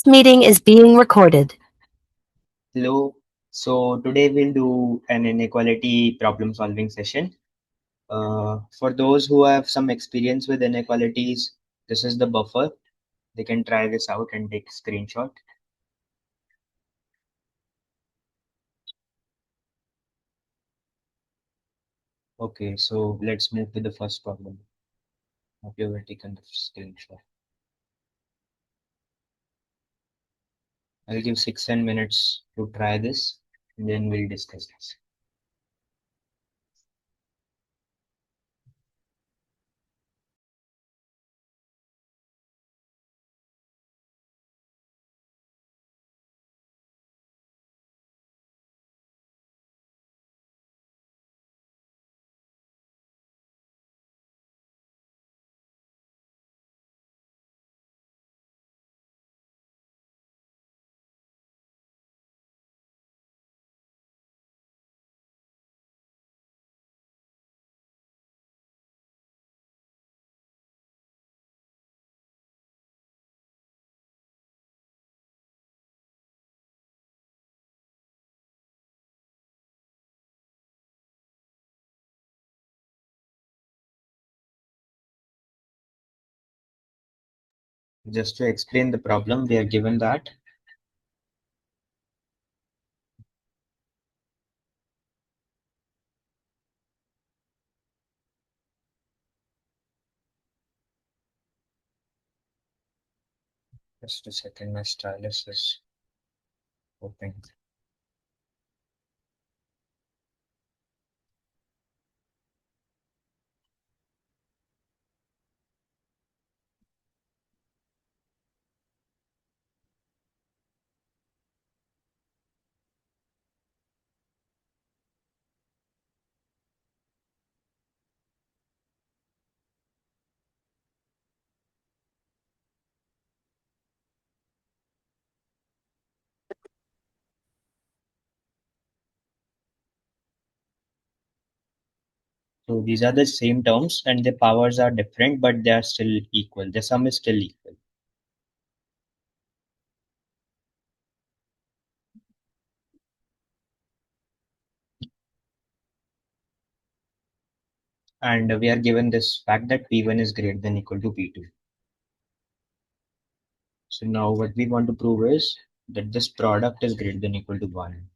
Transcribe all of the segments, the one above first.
Meeting is being recorded. Hello. So today we'll do an inequality problem solving session. For those who have some experience with inequalities, this is the buffer. They can try this out and take a screenshot. Okay, so let's move to the first problem. Hope you have taken the screenshot. I'll give 6 10 minutes to try this, and then we'll discuss this. Just to explain the problem, we are given that just a second, my stylus is open. So these are the same terms and the powers are different, but they are still equal. The sum is still equal. And we are given this fact that P1 is greater than equal to P2. So now what we want to prove is that this product is greater than equal to 1.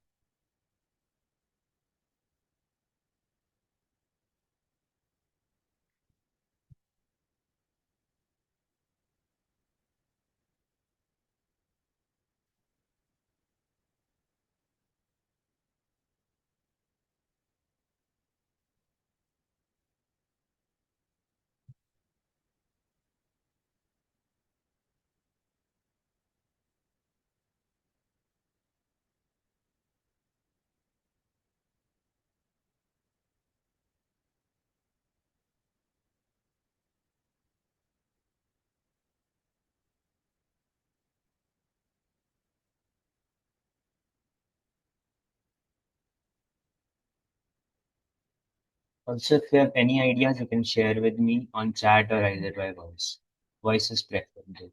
Also, if you have any ideas, you can share with me on chat or either by voice. Voice is preferable.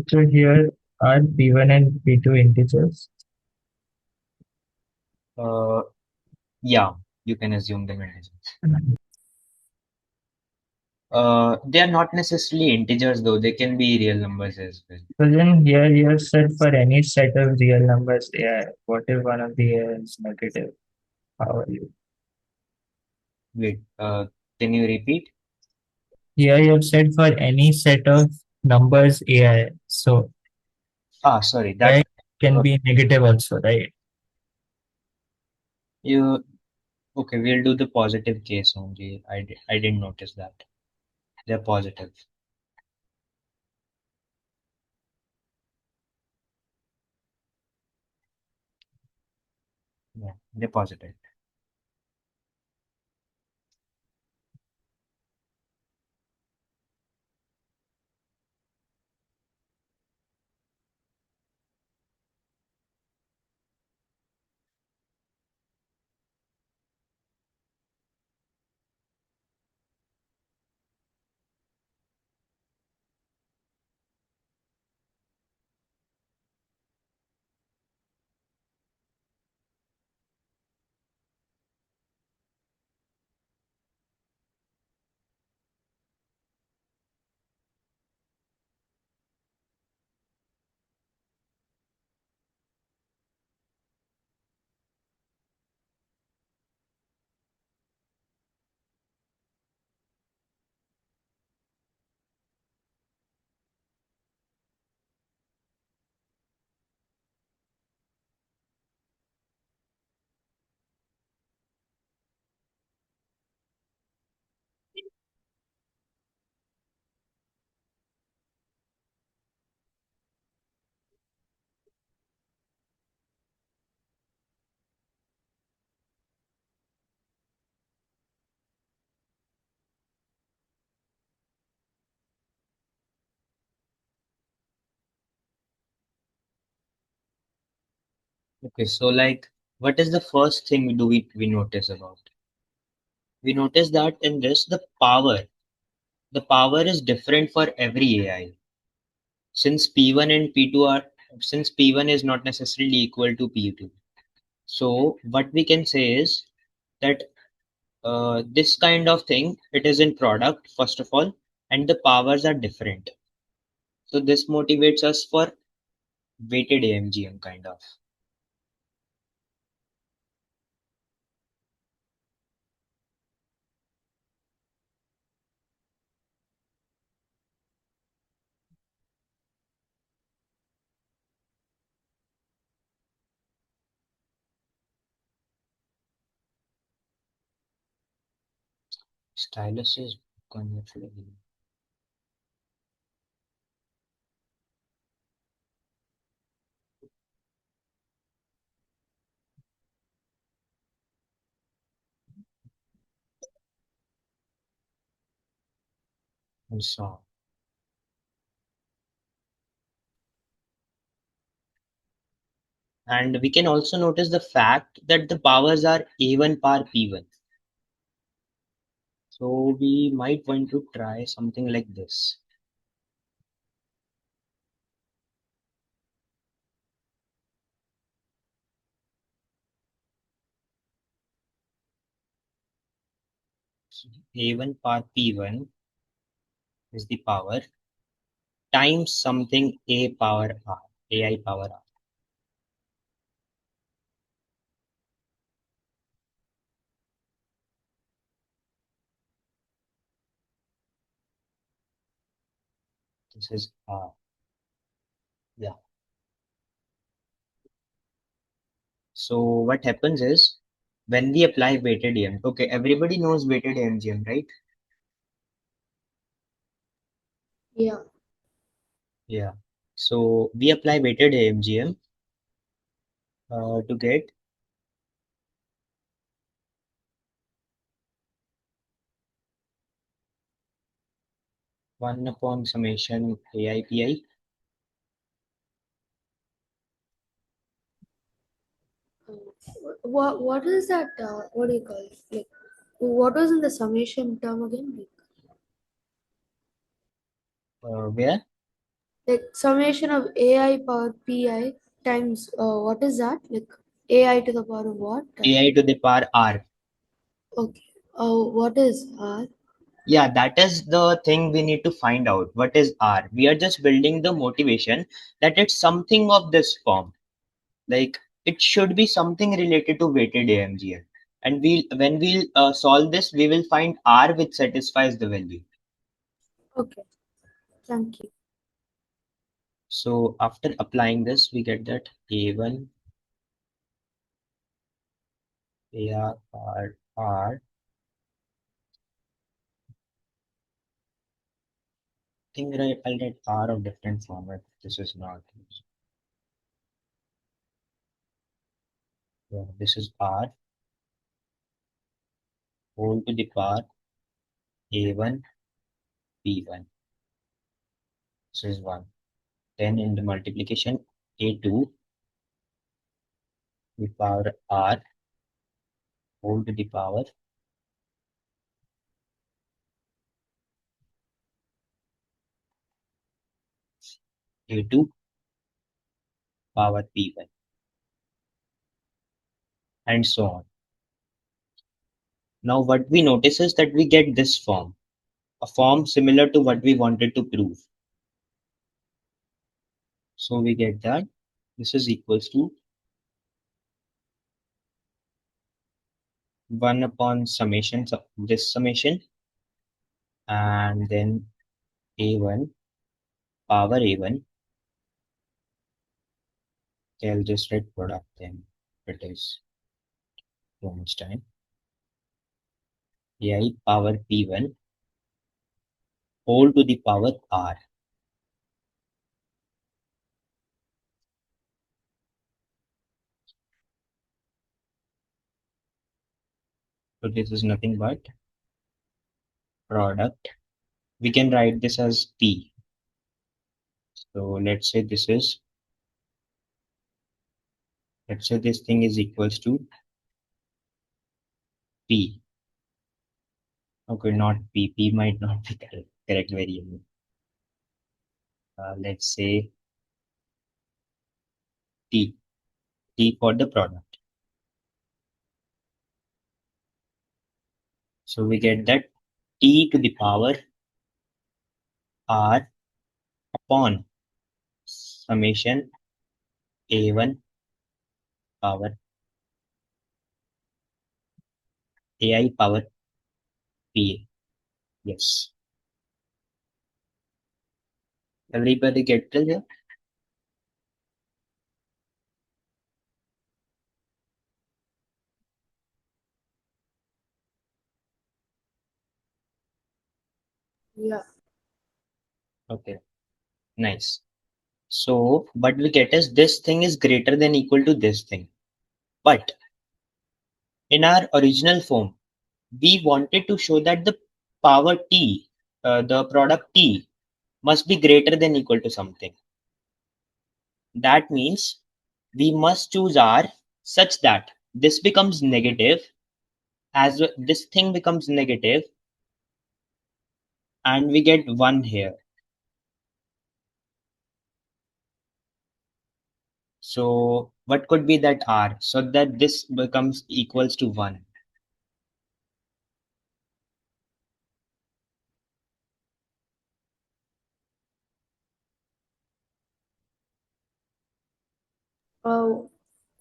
So here are P1 and P2 integers. Uh, yeah, you can assume them integers. They are not necessarily integers though, they can be real numbers as well. So then here you have said for any set of real numbers, yeah, what if one of the is negative? How are you? Wait, can you repeat? Here you have said for any set of numbers AI. So Sorry, AI that can uh, be negative also, right? you okay. We'll do the positive case only. I didn't notice that they're positive. Yeah, they're positive. Okay, so like, what is the first thing we notice about? We notice that in this, the power is different for every AI. Since P1 and P2 are, since P1 is not necessarily equal to P2. So what we can say is that this kind of thing, it is in product, first of all, and the powers are different. So this motivates us for weighted AMGM kind of. Stylus is conventionally. And so on. And we can also notice the fact that the powers are A1 par P1. So we might want to try something like this. So A1 par P1 is the power times something A power R, AI power R. This is R. Yeah. So what happens is when we apply weighted AMGM, okay, everybody knows weighted AMGM, right? Yeah. Yeah. So we apply weighted AMGM to get 1 upon summation AIPI. What is that? What do you call it? Like, what was in the summation term again? Where Like summation of AI power pi times what is that? Like AI to the power of what? AI to the power R. Okay. What is R? Yeah, that is the thing we need to find out. What is R? We are just building the motivation that it's something of this form. Like it should be something related to weighted AMGM. And when we'll solve this, we will find R which satisfies the value. Okay. Thank you. So after applying this, we get that A1 AR R. I think I'll write R of different format. This is not. Yeah, this is R whole to the power A1 B1. This is 1. Then in the multiplication A2 the power R whole to the power A2 power P1 and so on. Now what we notice is that we get this form, a form similar to what we wanted to prove. So we get that this is equals to 1 upon summation, this summation, and then A1 power A1. Okay, I'll just write product then. It is too much time. AI power P1 whole to the power R. So this is nothing but product. We can write this as P. So let's say this thing is equals to P. Okay, not P. P might not be correct variable. Let's say T. T for the product. So we get that T to the power R upon summation A1 power AI power P. Yes. Everybody get till here? Yeah. Okay, nice. So what we get is this thing is greater than equal to this thing. But in our original form, we wanted to show that the power T, the product T, must be greater than equal to something. That means we must choose R such that this becomes negative, this thing becomes negative, and we get 1 here. So what could be that R so that this becomes equals to 1?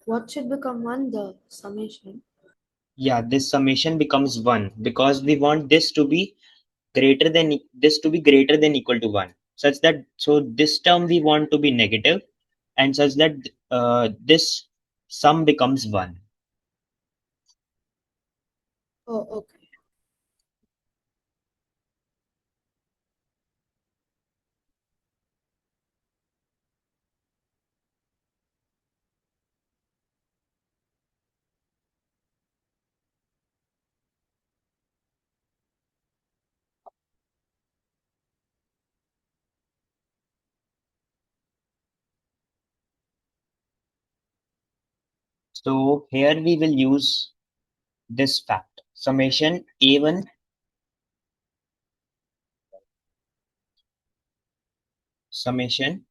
What should become 1? The summation. Yeah, this summation becomes 1 because we want this to be greater than equal to 1, such that so this term we want to be negative and such that this sum becomes 1. Oh, okay. So here we will use this fact, summation A1 summation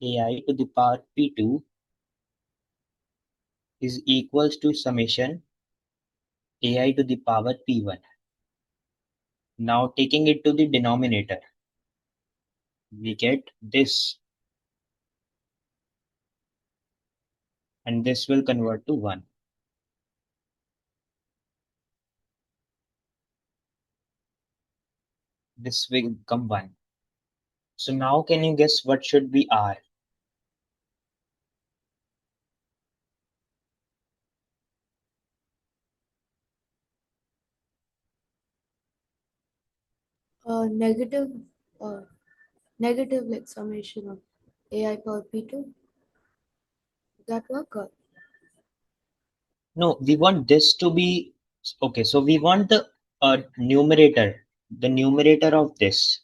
AI to the power P2 is equals to summation AI to the power P1. Now taking it to the denominator, we get this, and this will convert to 1. This will become 1. So now can you guess what should be R? Negative, uh, negative like summation of AI power P2. That work? Or No, we want this to be okay. So we want the numerator of this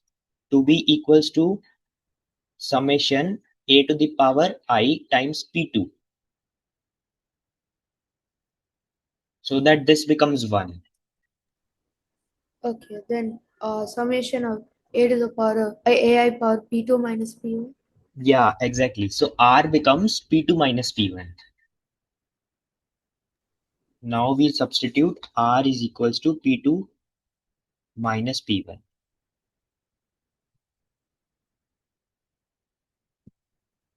to be equals to summation a to the power I times P2, so that this becomes 1. okay, then summation of A to the power AI power P2 minus P1. Yeah, exactly. So R becomes P2 minus P1. Now we substitute R is equals to P2 minus P1.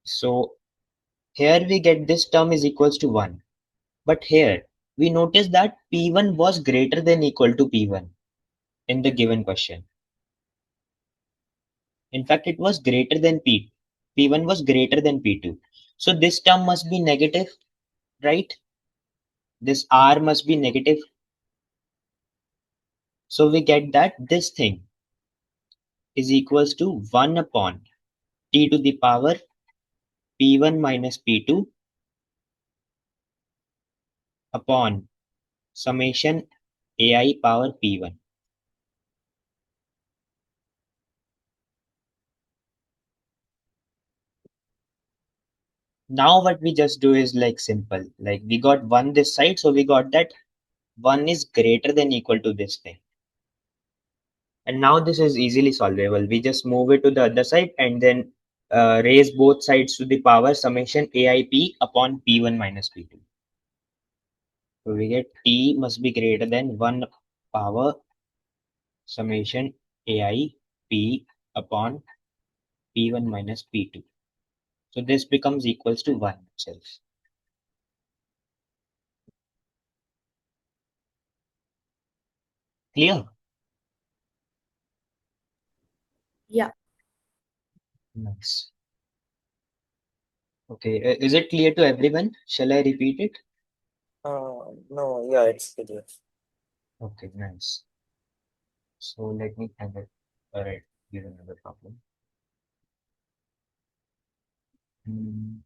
So here we get this term is equals to 1. But here we notice that P1 was greater than equal to P1 in the given question. In fact, it was greater than P1 was greater than P2. So this term must be negative, right? This R must be negative. So we get that this thing is equals to 1 upon T to the power P1 minus P2 upon summation AI power P1. Now what we just do is like simple. Like we got 1 this side, so we got that 1 is greater than equal to this thing. And now this is easily solvable. We just move it to the other side and then raise both sides to the power summation AIP upon P1 minus P2. So we get T must be greater than 1 power summation AIP upon P1 minus P2. So this becomes equals to 1 itself. Clear? Yeah. Nice. Okay, is it clear to everyone? Shall I repeat it? No, yeah, it's clear. Okay, nice. So let me find it. Alright, here's another problem. Hmm,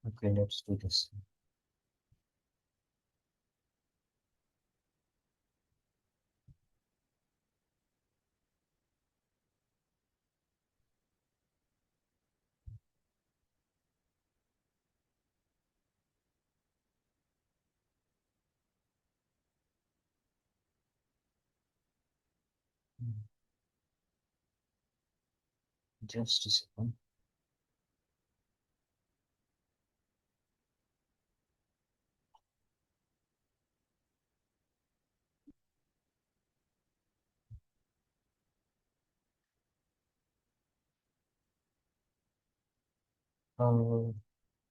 okay, let's do this. Just a second. Uh,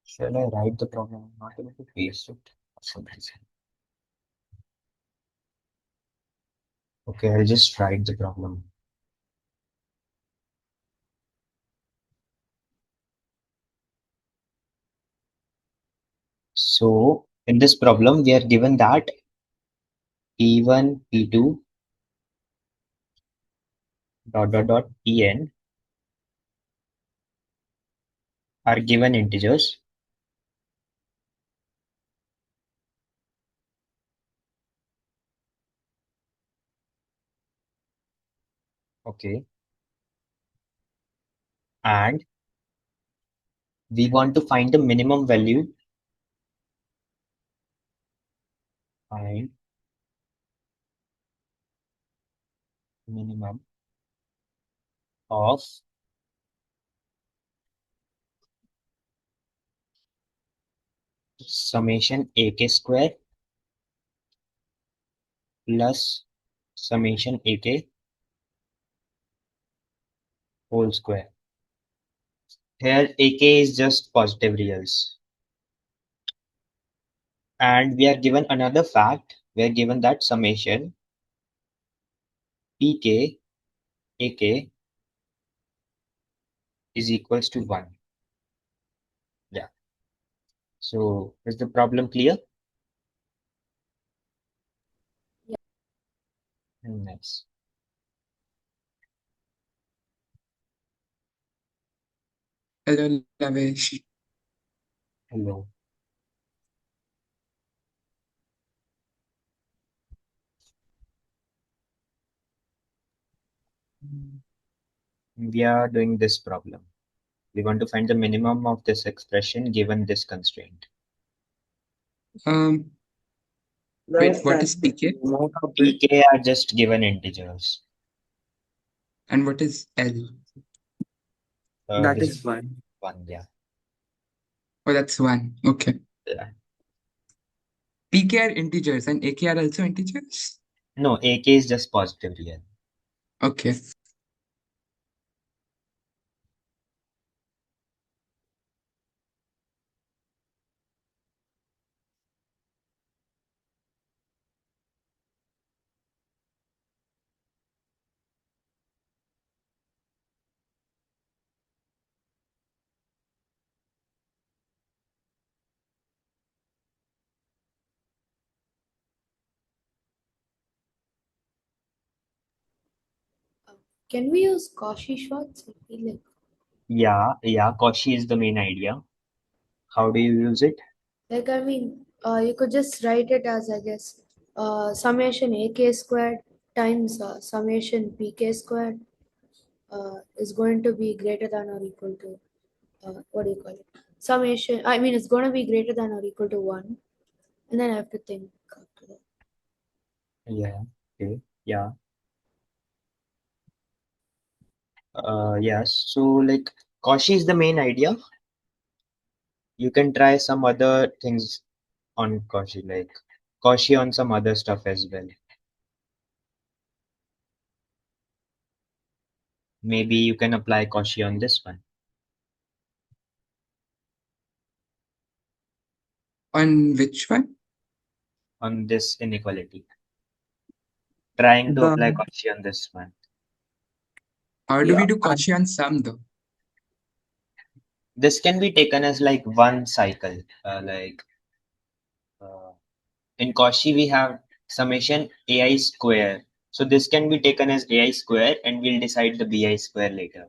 shall I write the problem? I'm not able to paste it for some reason. Okay, I'll just write the problem. So in this problem, we are given that P1, P2, En are given integers. Okay, and we want to find the minimum value. Find minimum of summation AK square plus summation AK whole square. Here AK is just positive reals. And we are given another fact. We are given that summation PK AK is equals to 1. Yeah. So is the problem clear? Yeah. Nice. Hello, Lavish. Hello. We are doing this problem. We want to find the minimum of this expression given this constraint. Wait, what is PK PK are just given integers. and what is L? That This is one. 1, yeah. Oh, that's 1. Okay. Yeah. PK are integers and AK are also integers? No, AK is just positive real. Okay. Can we use Cauchy-Schwarz? I feel like Yeah, Cauchy is the main idea. How do you use it? you could just write it as, I guess, summation AK squared times summation PK squared is going to be greater than or equal to, what do you call it? Summation, I mean, it's going to be greater than or equal to 1. And then I have to think after that. Yeah, okay, yeah. Yes, so like Cauchy is the main idea. You can try some other things on Cauchy, like Cauchy on some other stuff as well. Maybe you can apply Cauchy on this one, On which one? on this inequality. Trying to apply Cauchy on this one. How do Yeah. we do Cauchy on sum though? This can be taken as like one cycle. In Cauchy we have summation AI square. So this can be taken as AI square and we'll decide the BI square later.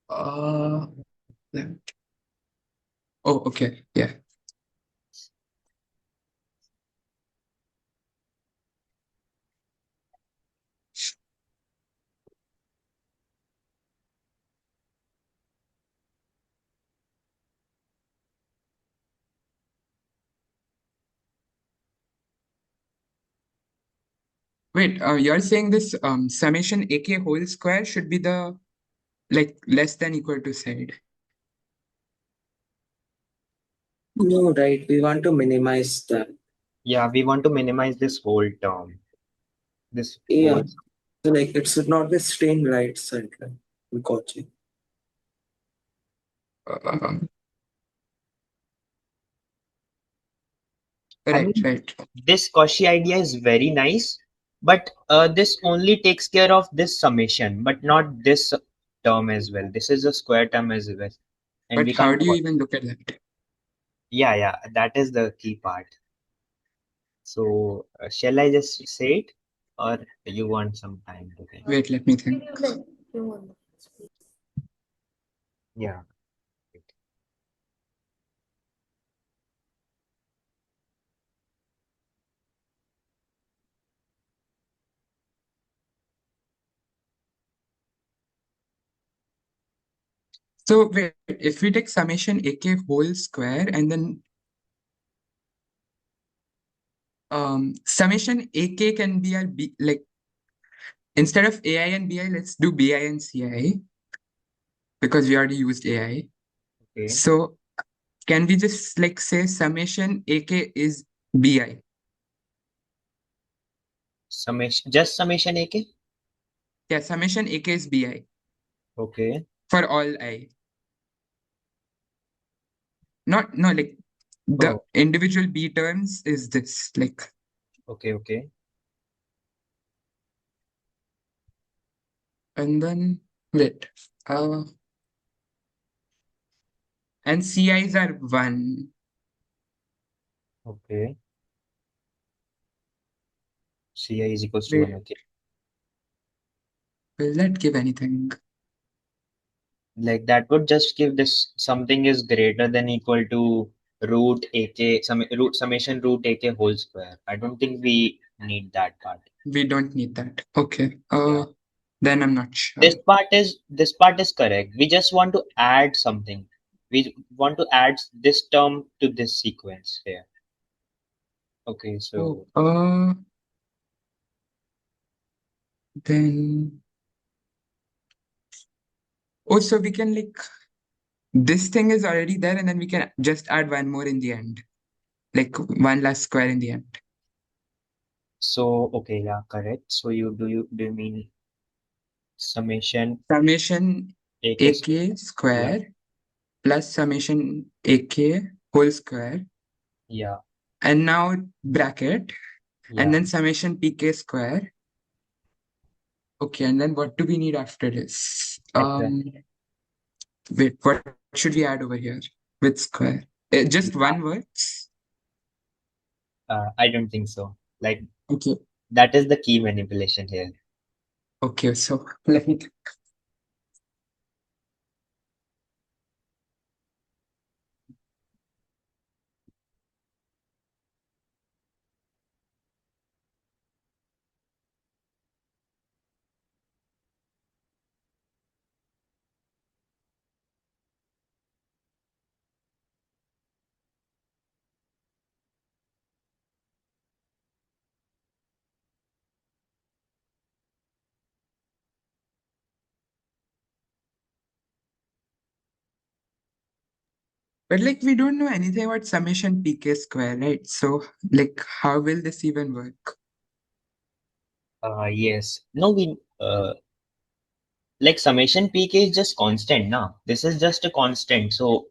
Uh, oh, okay. Yeah. Wait, you're saying this summation AK whole square should be the like less than equal to side. No, right. We want to minimize that. Yeah, we want to minimize this whole term. This Yeah. whole So like it should not be strained right side, right? In Kochi. Um, I right, mean, right. this Cauchy idea is very nice, but this only takes care of this summation, but not this term as well. This is a square term as well, and But we how can't. do you even look at that? Yeah, that is the key part. So, shall I just say it, or you want some time to think? Wait, let me think. Like, few more minutes, please. Yeah. So wait, if we take summation AK whole square and then summation AK can be our B, like instead of AI and BI, let's do BI and CI because we already used AI. Okay. So can we just like say summation AK is BI? Summation, just summation AK. Yeah, summation AK is BI. Okay. for all I. Not, no, like the Oh, individual B terms is this, like, okay. and then, wait, uh, and CIs are 1. Okay. Ci is equals to 1. Wait, Okay. will that give anything? Like that would just give this something is greater than equal to root AK, summation root AK whole square. I don't think we need that part. We don't need that. Okay. Yeah. Then I'm not sure. This part is correct. We just want to add something. We want to add this term to this sequence here. Okay, so Then, so we can like, this thing is already there and then we can just add one more in the end. Like one last square in the end. okay, yeah, correct. So do you mean summation Summation AK AK yeah, square plus summation AK whole square. yeah, And now bracket and yeah, then summation PK square. Okay, and then what do we need after this? exactly. Wait, what should we add over here with square? Just one words? I don't think so. Like Okay. that is the key manipulation here. Okay, so let me. But like we don't know anything about summation PK square, right? So like how will this even work? Yes. No, we like summation PK is just constant now. This is just a constant. So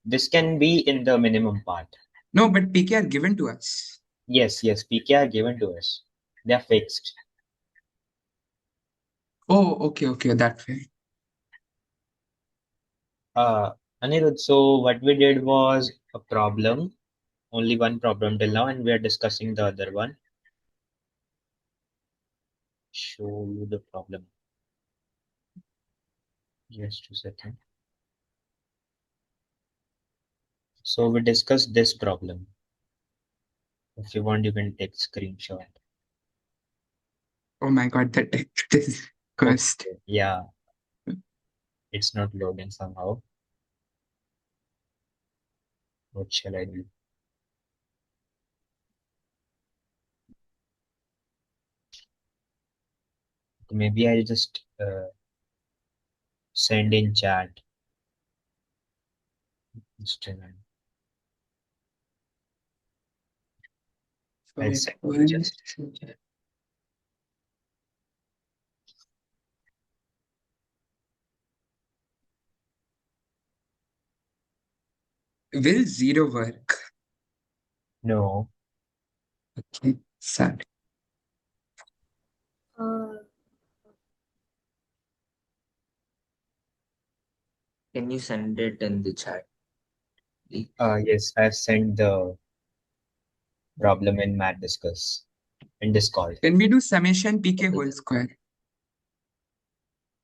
this can be in the minimum part. No, but PK are given to us. Yes, PK are given to us. They are fixed. Oh, okay, that way. Anirudh, so what we did was a problem, only one problem till now, and we are discussing the other one. Show you the problem. Just a second. So we discussed this problem. If you want, you can take screenshot. Oh my god, the text is cursed. Okay, yeah, it's not loading somehow. What shall I do? Maybe I'll just send in chat. Instagram. I'll send you just. Will 0 work? No. Okay, sad. Can you send it in the chat? Yes, I've sent the problem in Math Discuss in Discord. Can we do summation PK whole square?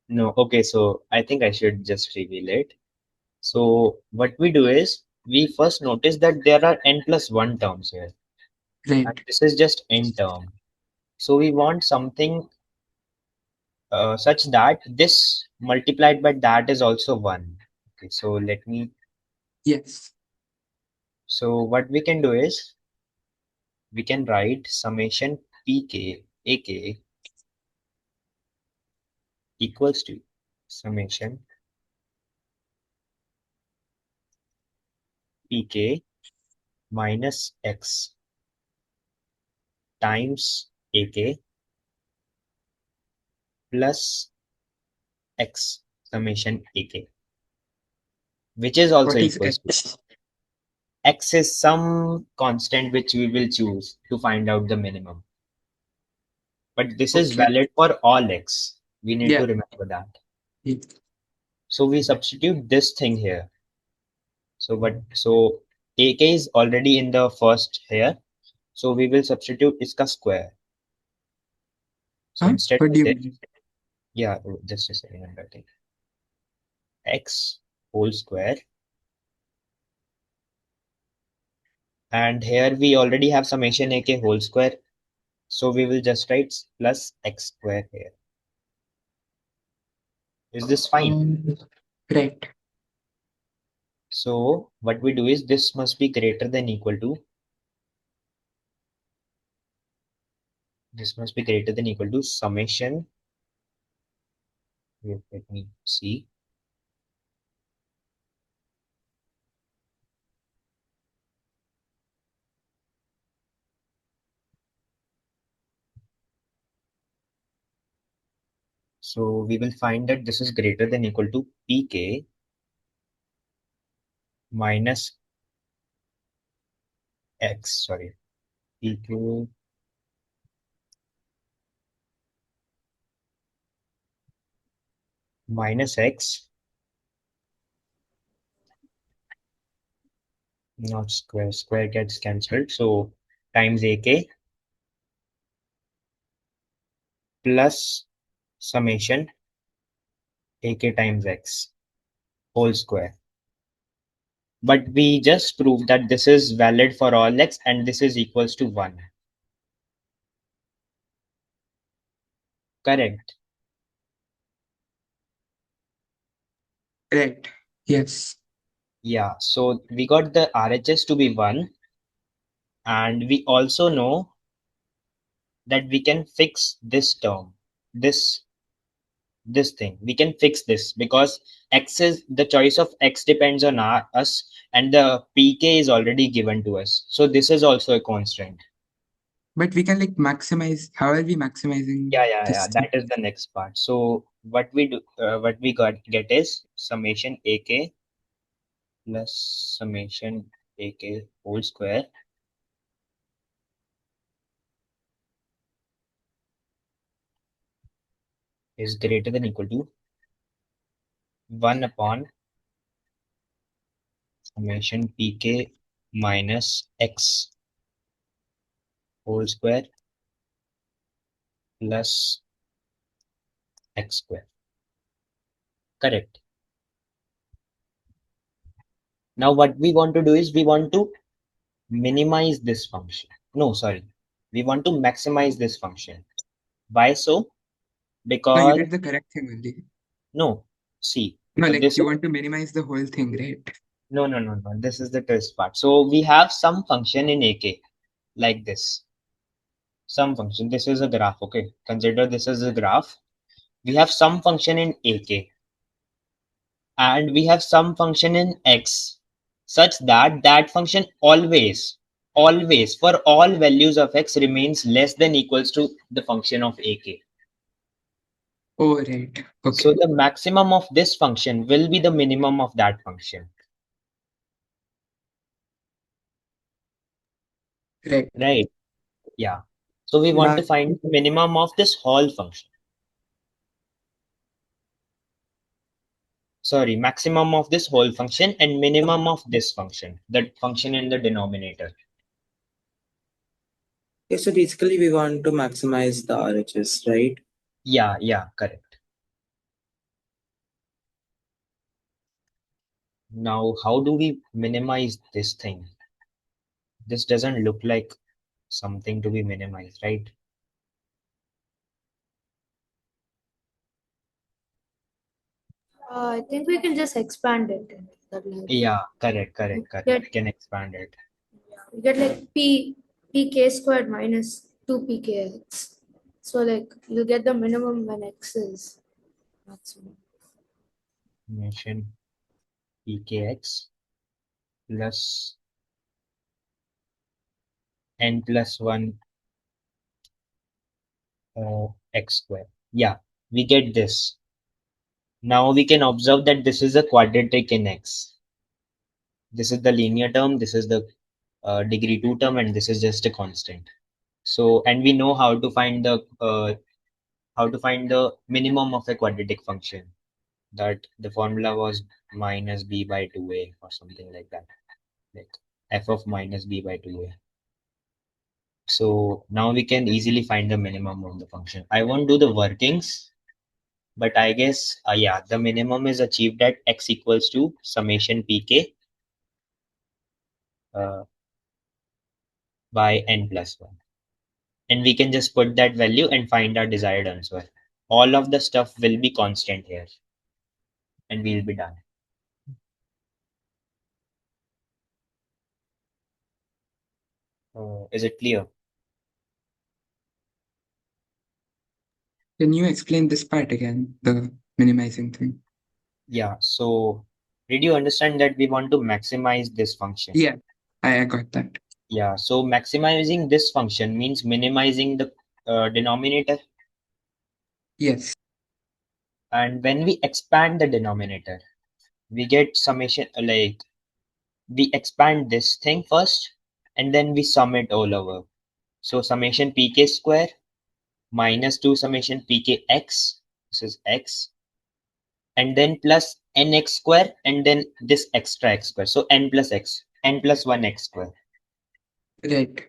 No, okay, so I think I should just reveal it. So what we do is we first notice that there are n plus 1 terms here. And Right. this is just n term. So we want something such that this multiplied by that is also 1. Okay, so let me. Yes. So what we can do is we can write summation pk ak equals to summation pk minus x times ak plus x. summation ak, which is also What is equals to X? x is some constant which we will choose to find out the minimum. But this is Okay. valid for all x. We need to Yeah. remember that. Yeah. So we substitute this thing here. So ak is already in the first here. So we will substitute iska square. So Huh? instead What of do you this, mean? yeah, just a second, I'm writing x whole square. And here we already have summation ak whole square. So we will just write plus x square here. Is this fine? Right. So what we do is this must be greater than equal to, this must be greater than equal to summation. Wait, let me see. So we will find that this is greater than equal to pk minus x, sorry, pk minus x, not square, square gets cancelled. So times ak plus summation ak times x whole square. But we just proved that this is valid for all x and this is equals to 1. Correct. Right. Yes. Yeah, so we got the RHS to be 1, and we also know that we can fix this term, this this thing. We can fix this because x is the choice of x depends on us, and the pk is already given to us. So this is also a constant. But we can like maximize. How are we maximizing Yeah. this thing? That is the next part. So what we do, what we get is summation ak plus summation ak whole square is greater than equal to 1 upon summation pk minus x whole square plus x square. Correct. Now what we want to do is we want to minimize this function. No, sorry. We want to maximize this function. Why so? No, you Because, did the correct thing only. no, see, No, like this you is, want to minimize the whole thing, right? no. This is the twist part. So we have some function in AK like this. Some function. This is a graph, okay? Consider this as a graph. We have some function in AK and we have some function in X such that that function always for all values of X remains less than equals to the function of AK. Oh, right. So Okay. the maximum of this function will be the minimum of that function, Right. right? Yeah. So we want to find the minimum of this whole function. Sorry, maximum of this whole function and minimum of this function, the function in the denominator. Okay, so basically we want to maximize the RHS, right? Yeah, correct. Now, how do we minimize this thing? This doesn't look like something to be minimized, right? I think we can just expand it. That like Yeah, correct. get We can expand it. we get like pk squared minus 2pkx. So like you get the minimum when x is maximum. Summation pkx plus n plus 1 x square. Yeah, we get this. Now we can observe that this is a quadratic in X. This is the linear term, this is the degree 2 term, and this is just a constant. So, and we know how to find the minimum of a quadratic function. That the formula was minus b by 2a or something like that, like f of minus b by 2a. So now we can easily find the minimum of the function. I won't do the workings, but I guess, yeah, the minimum is achieved at x equals to summation pk uh, by n plus 1. And we can just put that value and find our desired answer. All of the stuff will be constant here, and we'll be done. Is it clear? Can you explain this part again, the minimizing thing? Yeah, so did you understand that we want to maximize this function? Yeah, I got that. Yeah, so maximizing this function means minimizing the denominator. Yes, And when we expand the denominator, we get summation, like we expand this thing first, and then we sum it all over. So summation pk square minus 2 summation pkx, this is x, and then plus nx square, and then this extra x square. So n plus x, n plus 1 x square. right.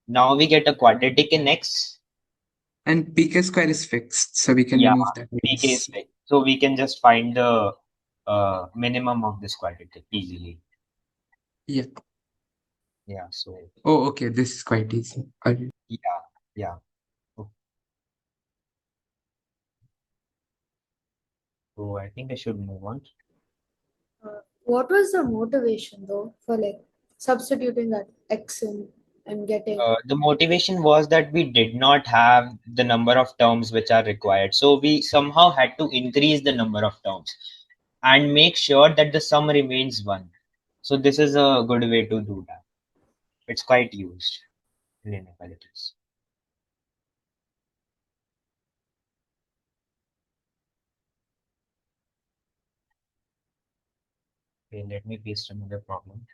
Now we get a quadratic in x. And pk square is fixed, so we can Yeah, remove that. pk is fixed. So we can just find the minimum of this quadratic easily. Yeah. Yeah, so Oh, okay. This is quite easy. Alright. yeah. Oh, so I think I should move on. What was the motivation though for like substituting that x in and getting? The motivation was that we did not have the number of terms which are required. So we somehow had to increase the number of terms and make sure that the sum remains 1. So this is a good way to do that. It's quite used in inequalities. Okay, let me paste another problem.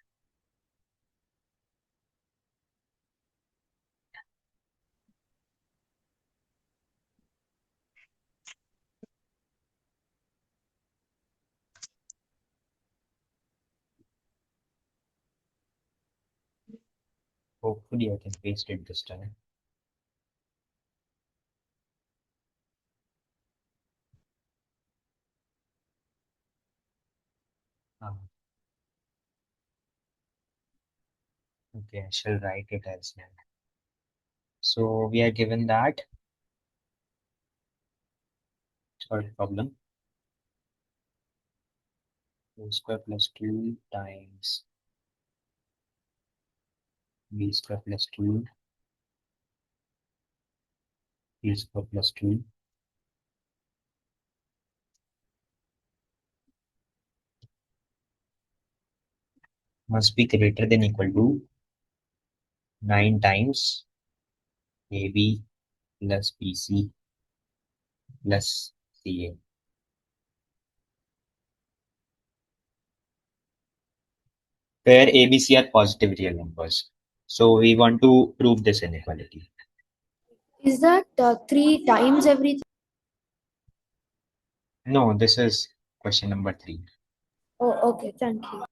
Hopefully I can paste it this time. Okay, I shall write it as well. So we are given that third problem. 2 square plus 2 times b square plus 2 b square plus 2 must be greater than equal to 9 times AB plus BC plus CA. Where ABC are positive real numbers. So we want to prove this inequality. Is that 3 times everything? No, this is question number 3. Oh, okay, thank you.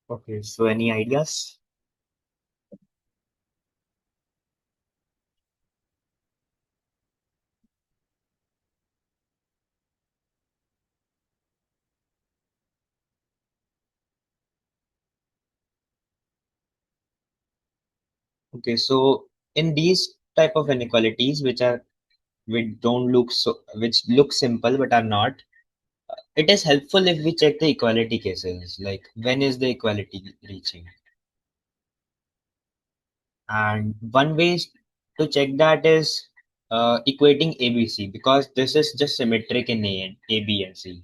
Okay, so any ideas? Okay, so in these type of inequalities, which look simple but are not, it is helpful if we check the equality cases, like when is the equality reaching? And one way to check that is equating ABC, because this is just symmetric in A, B, and C.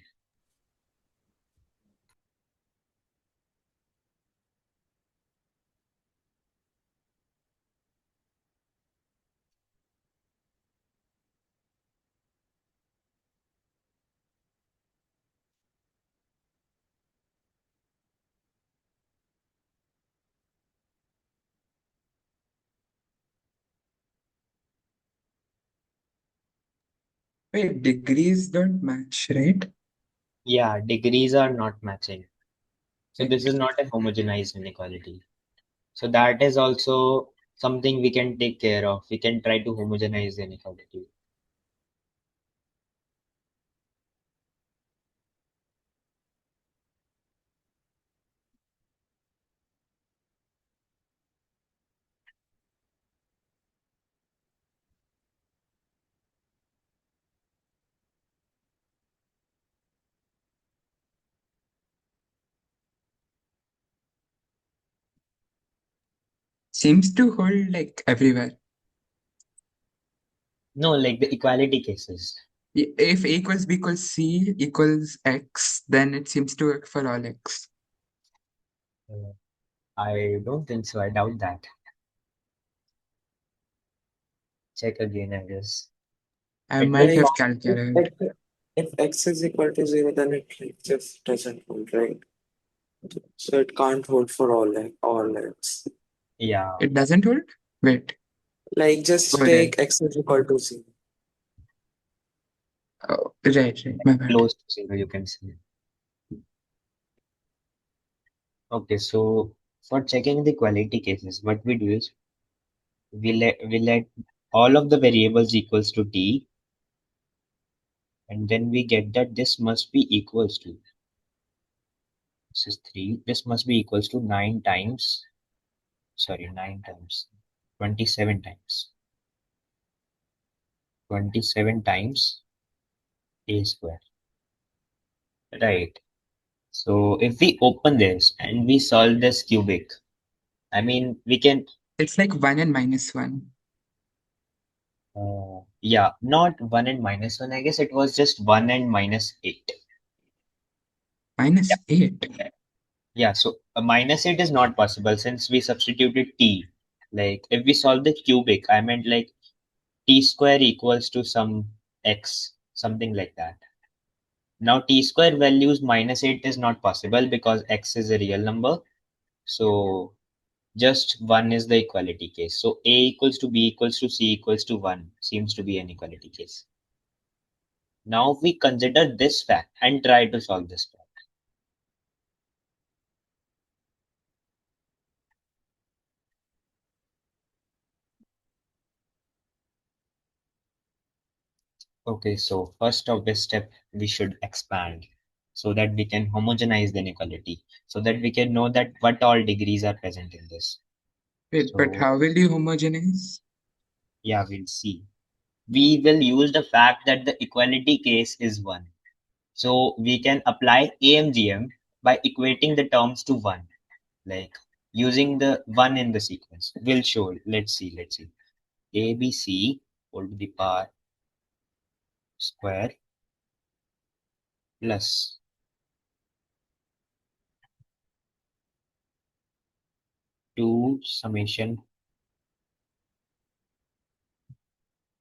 Wait, degrees don't match, right? Yeah, degrees are not matching. So this Right. is not a homogenized inequality. So that is also something we can take care of. We can try to homogenize the inequality. Seems to hold like everywhere. No, like the equality cases. If A equals B equals C equals X, then it seems to work for all X. I don't think so. I doubt that. Check again, I guess. I It might will Like have not. if calculated. x, if x is equal to 0, then it like just doesn't hold, right? So it can't hold for all x. Yeah, It doesn't hold? Wait. Like Oh, just right. take x is equal to 0. Oh, right. My bad. close to zero, you can see. Okay, so for checking the equality cases, what we do is we let all of the variables equals to t, and then we get that this must be equals to, this is 3, this must be equals to 9 times, sorry, 9 times, 27 times, 27 times a square, right? So if we open this and we solve this cubic, I mean, we can, It's like 1 and minus 1. yeah, not 1 and minus 1, I guess it was just 1 and minus 8. Minus 8. Yeah, so a minus 8 is not possible since we substituted t. Like if we solve the cubic, I meant like t square equals to some x, something like that. Now t square values minus 8 is not possible because x is a real number. So just 1 is the equality case. So a equals to b equals to c equals to 1 seems to be an equality case. Now if we consider this fact and try to solve this fact. Okay, so first of this step, we should expand so that we can homogenize the inequality, so that we can know that what all degrees are present in this. Wait, but So how will you homogenize? yeah, we'll see. We will use the fact that the equality case is 1. So we can apply AMGM by equating the terms to 1, like using the 1 in the sequence. We'll show, let's see. ABC whole to the power square plus 2 summation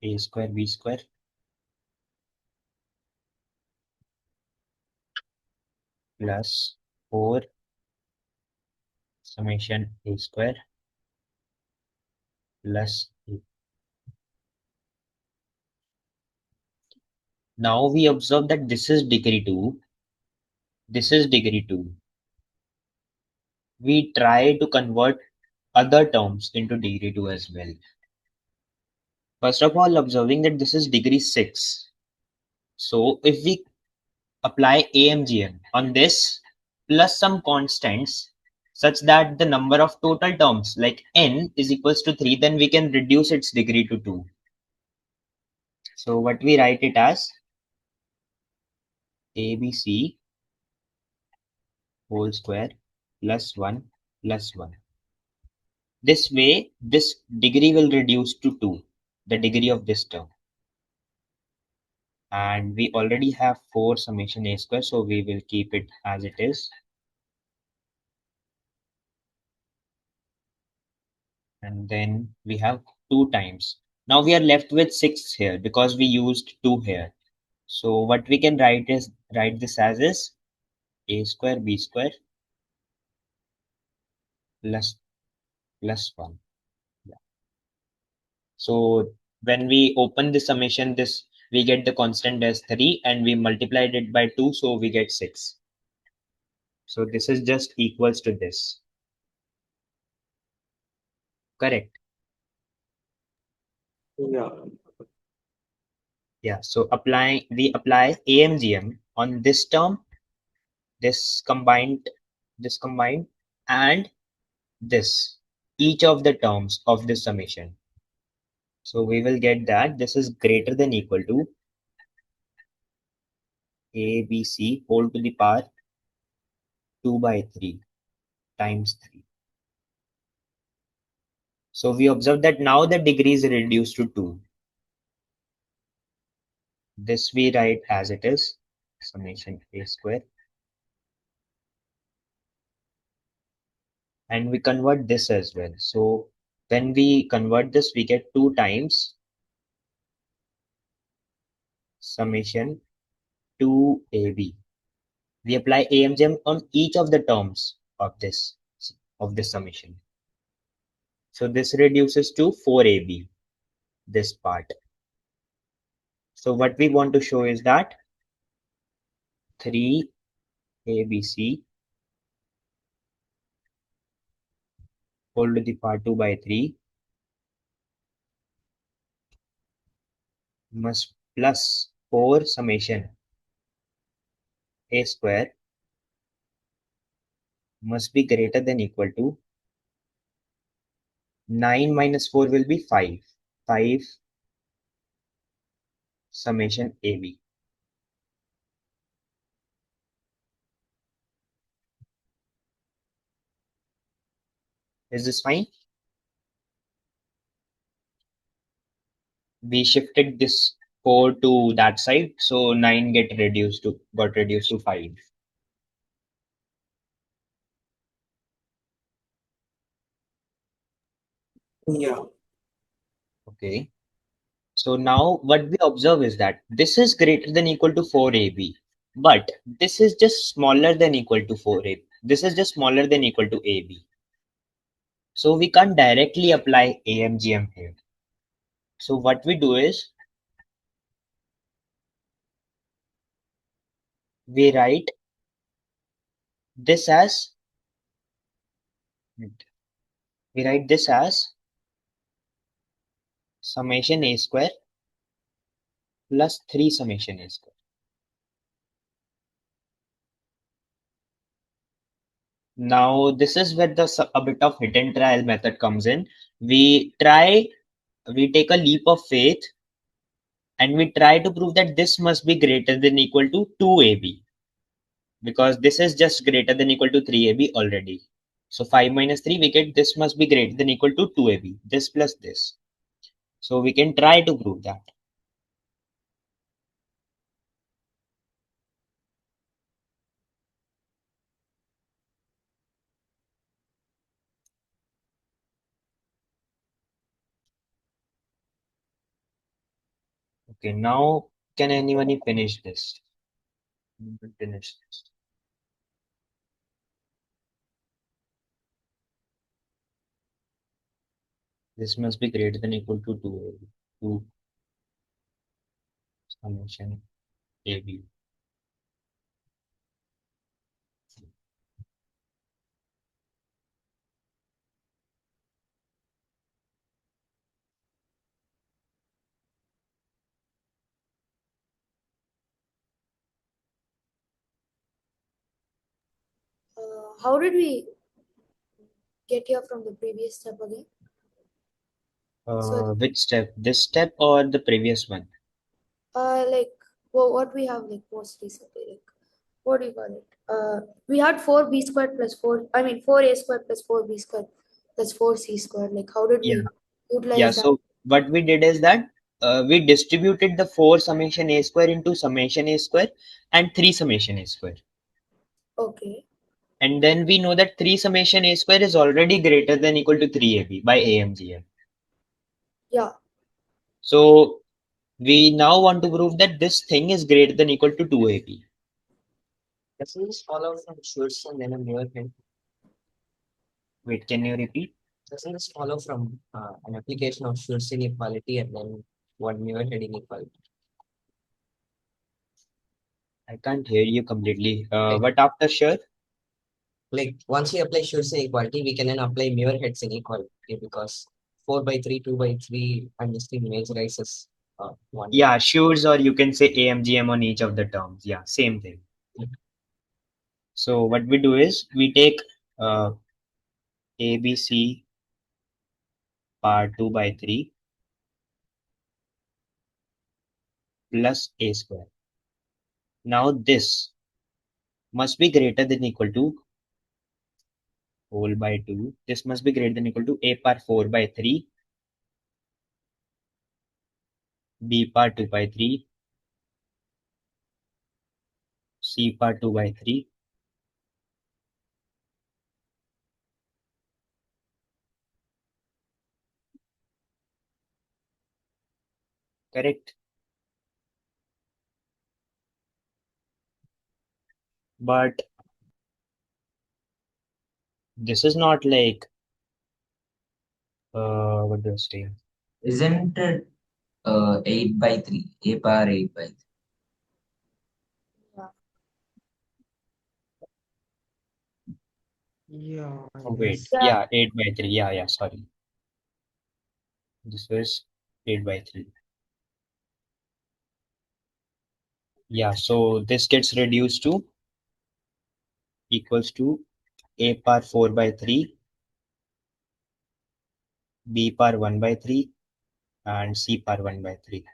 a square b square plus 4 summation a square plus a. Now we observe that this is degree 2, this is degree 2. we try to convert other terms into degree 2 as well. First of all, observing that this is degree 6. So if we apply AMGM on this plus some constants such that the number of total terms like n is equals to 3, then we can reduce its degree to 2. So what we write it as ABC whole square plus 1 plus 1. This way, this degree will reduce to 2, the degree of this term. And we already have 4 summation a square, so we will keep it as it is. And then we have 2 times. Now we are left with 6 here because we used 2 here. So what we can write this as is a square b square plus 1. Yeah. So when we open the summation, this we get the constant as 3 and we multiplied it by 2, so we get 6. So this is just equals to this. Correct. Yeah. Yeah. So we apply AMGM on this term, this combined, and this, each of the terms of this summation. So we will get that this is greater than equal to ABC whole to the power 2 by 3 times 3. So we observe that now the degree is reduced to 2. This we write as it is, summation a square. And we convert this as well. So when we convert this, we get 2 times summation 2AB. We apply AMGM on each of the terms of this summation. So this reduces to 4AB, this part. So what we want to show is that 3ABC whole to the power 2 by 3 must plus 4 summation a square must be greater than equal to 9 minus 4 will be 5. 5 summation AB. Is this fine? We shifted this 4 to that side, so 9 got reduced to 5. Yeah. Okay. So now what we observe is that this is greater than equal to 4AB, but this is just smaller than equal to 4AB. This is just smaller than equal to AB. So we can't directly apply AMGM here. So what we do is we write this as summation a square plus 3 summation a square. Now this is where a bit of hit and trial method comes in. We take a leap of faith and we try to prove that this must be greater than equal to 2AB, because this is just greater than equal to 3AB already. So 5 minus 3, we get this must be greater than equal to 2AB, this plus this. So we can try to prove that. Okay, now can anyone finish this? Finish this. This must be greater than equal to 2AB. 2 summation AB. How did we get here from the previous step again? So, Which step? This step or the previous one? like, what we have like most recently, like, what do you call it? We had 4b squared plus 4, I mean 4a squared plus 4b squared plus 4c squared. Like, how did Yeah. we Yeah. utilize that? So what we did is that we distributed the 4 summation a square into summation a square and 3 summation a square. Okay. And then we know that 3 summation a square is already greater than equal to 3ab by AMGM. Yeah. So we now want to prove that this thing is greater than equal to 2ab. Doesn't this follow from Schurz and then a mirror head? Wait, can you repeat? Doesn't this follow from an application of Schurz inequality and then one mirror head inequality? I can't hear you completely. Like, What after sure? like once we apply Schurz inequality, we can then apply mirror heads inequality because 4 by 3, 2 by 3, and this thing majorizes one. Yeah, Schurz, or you can say AMGM on each of the terms. Yeah, same thing. So what we do is we take ABC power 2 by 3 plus a square. Now this must be greater than equal to whole by 2. This must be greater than equal to a power 4 by 3, b power 2 by 3, c power 2 by 3. Correct? But this is not like what do I say? Isn't it 8 by 3? A power 8 by 3. Yeah, I Oh wait, guess. yeah, 8 by 3. Yeah, sorry. This was 8 by 3. Yeah, so this gets reduced to equals to a power 4 by 3, b power 1 by 3, and c power 1 by 3.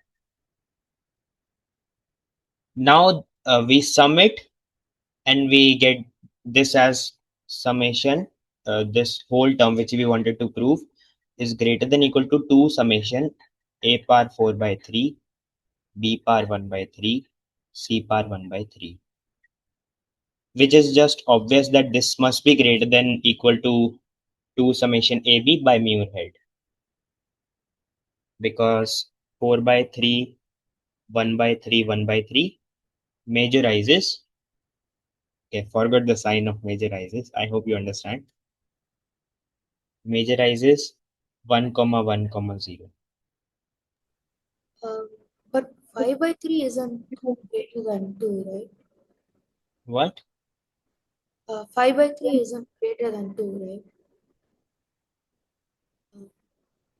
Now we sum it and we get this as summation. This whole term which we wanted to prove is greater than equal to 2 summation a power 4 by 3, b power 1 by 3, c power 1 by 3. Which is just obvious that this must be greater than equal to 2 summation ab by mu head. Because 4 by 3, 1 by 3, 1 by 3 majorizes. Okay, forgot the sign of majorizes. I hope you understand. Majorizes 1 comma 1 comma 0. But 5 by 3 isn't greater than 2, right? What? 5 by 3 isn't greater than 2,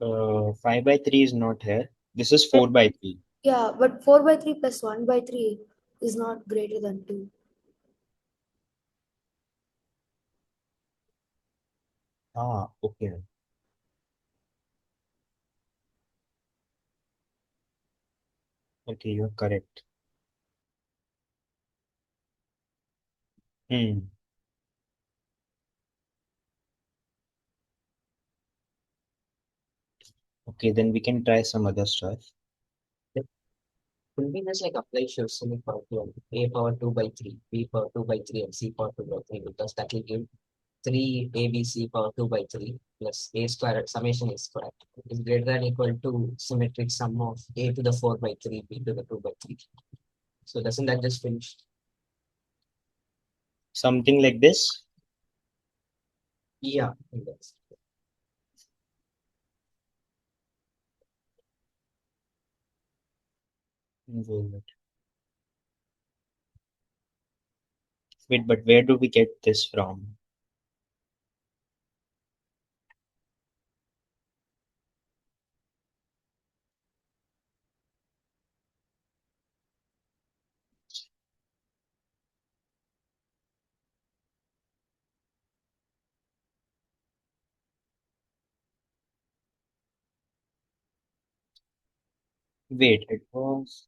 right? 5 by 3 is not here. This is 4 by 3. Yeah, but 4 by 3 plus 1 by 3 is not greater than 2. Ah, okay. Okay, you're correct. Hmm. Okay, then we can try some other stuff. Could we just like apply Schurz inequality on a power 2 by 3, b power 2 by 3, and c power 2 by 3 because that will give 3 ABC power 2 by 3 plus a square summation a square is greater than equal to symmetric sum of a to the 4 by 3, b to the 2 by 3. So doesn't that just finish? Something like this. Yeah, I guess. Wait, but where do we get this from? Wait, it was.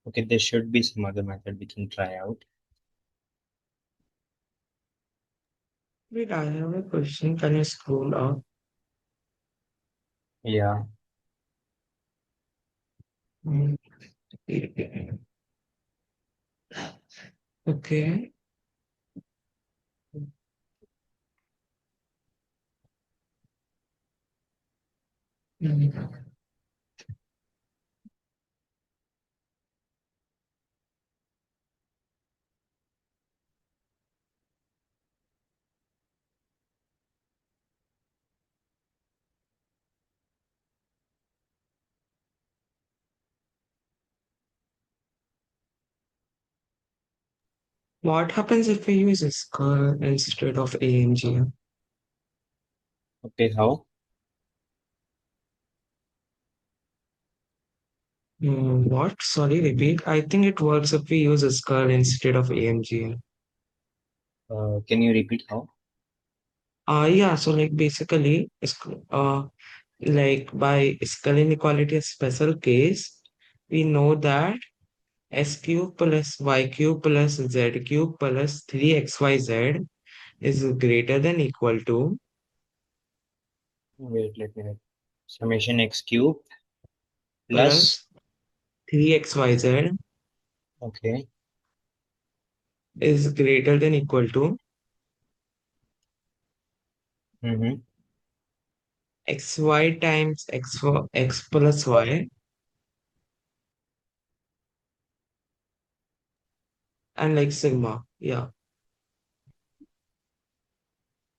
Okay, there should be some other method we can try out. Wait, I have a question. Can you scroll up? Yeah. Mm, Okay. Mm. What happens if we use a skull instead of AMGM? Okay, how? What? Sorry, repeat. I think it works if we use a skull instead of AMGM. Can you repeat how? Yeah, so like basically, like by skull inequality, a special case, we know that s cube plus y cube plus z cube plus 3xyz is greater than equal to Wait, let me write. Summation x cube plus. plus 3xyz Okay. is greater than equal to Mm-hmm. xy times x plus y and like sigma. Yeah.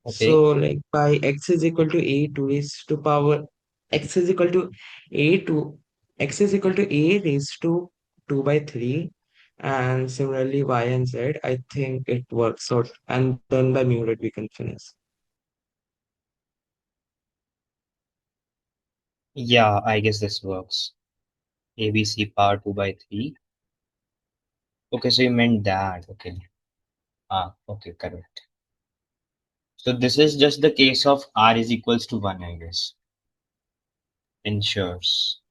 Okay. So like by x is equal to a to raised to power x is equal to a to x is equal to a raised to 2 by 3 and similarly y and z I think it works out and then by mu we can finish. Yeah, I guess this works. ABC power 2 by 3. Okay, so you meant that. Okay. Okay, correct. So this is just the case of R is equals to 1, I guess. Ensures.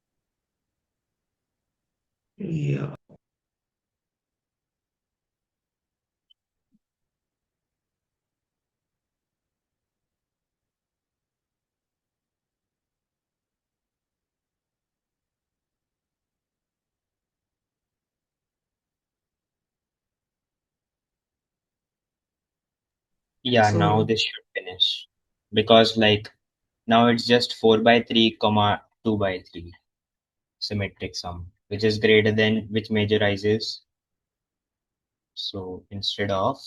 Yeah. Yeah, now So this should finish. Because like now it's just 4 by 3 comma 2 by 3 symmetric sum, which is greater than which majorizes. So instead of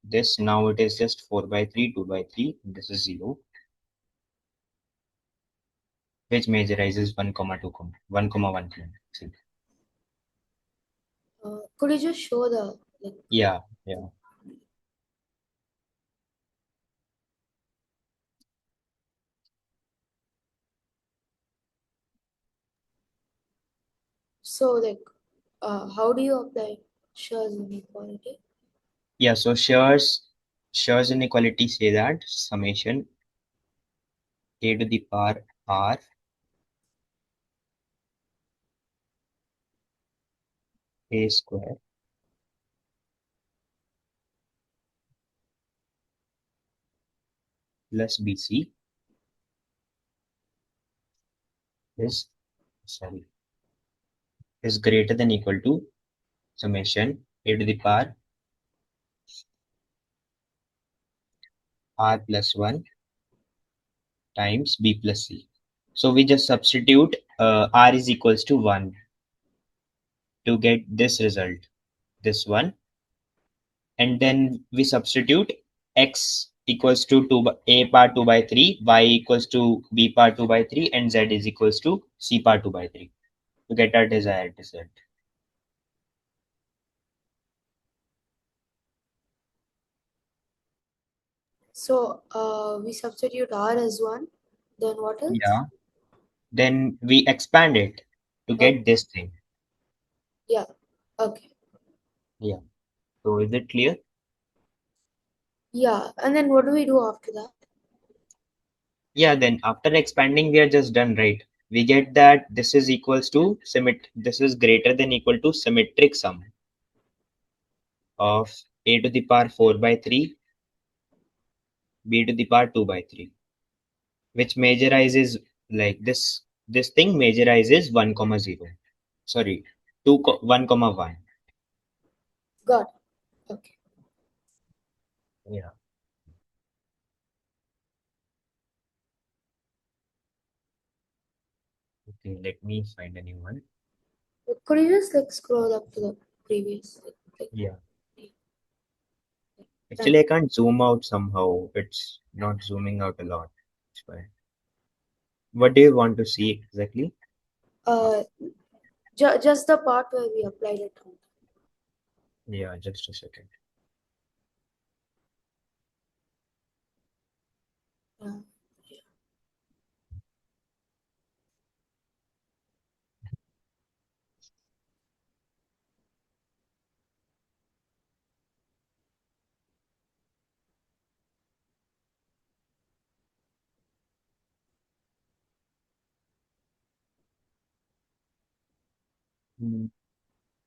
this, now it is just 4 by 3, 2 by 3, this is 0, which majorizes 1 comma 2 comma 1 comma 1 comma. See. Could you just show the like? Yeah, yeah. So like, how do you apply Scher's inequality? Yeah, so Scher's inequality say that summation a to the power r a square plus bc is sorry is greater than equal to summation a to the power r plus 1 times b plus c. So we just substitute r is equals to 1 to get this result, this one, and then we substitute x equals to 2 by, a power 2 by 3, y equals to b power 2 by 3, and z is equals to c power 2 by 3 to get our desired result. So we substitute R as 1. Then what else? Yeah. Then we expand it to get this thing. Yeah. Okay. Yeah. So is it clear? Yeah. And then what do we do after that? Yeah, then after expanding, we are just done, right? We get that this is equals to this is greater than equal to symmetric sum of a to the power 4 by 3, b to the power 2 by 3, which majorizes like this thing majorizes 1 comma 0. Sorry, 1 comma 1. Got it. Okay. Yeah. Okay, let me find a new one. Could you just like scroll up to the previous? Like, Yeah. thank Actually, I can't zoom out somehow. It's not zooming out a lot. That's why. What do you want to see exactly? just the part where we applied it on. Yeah, just a second. Yeah.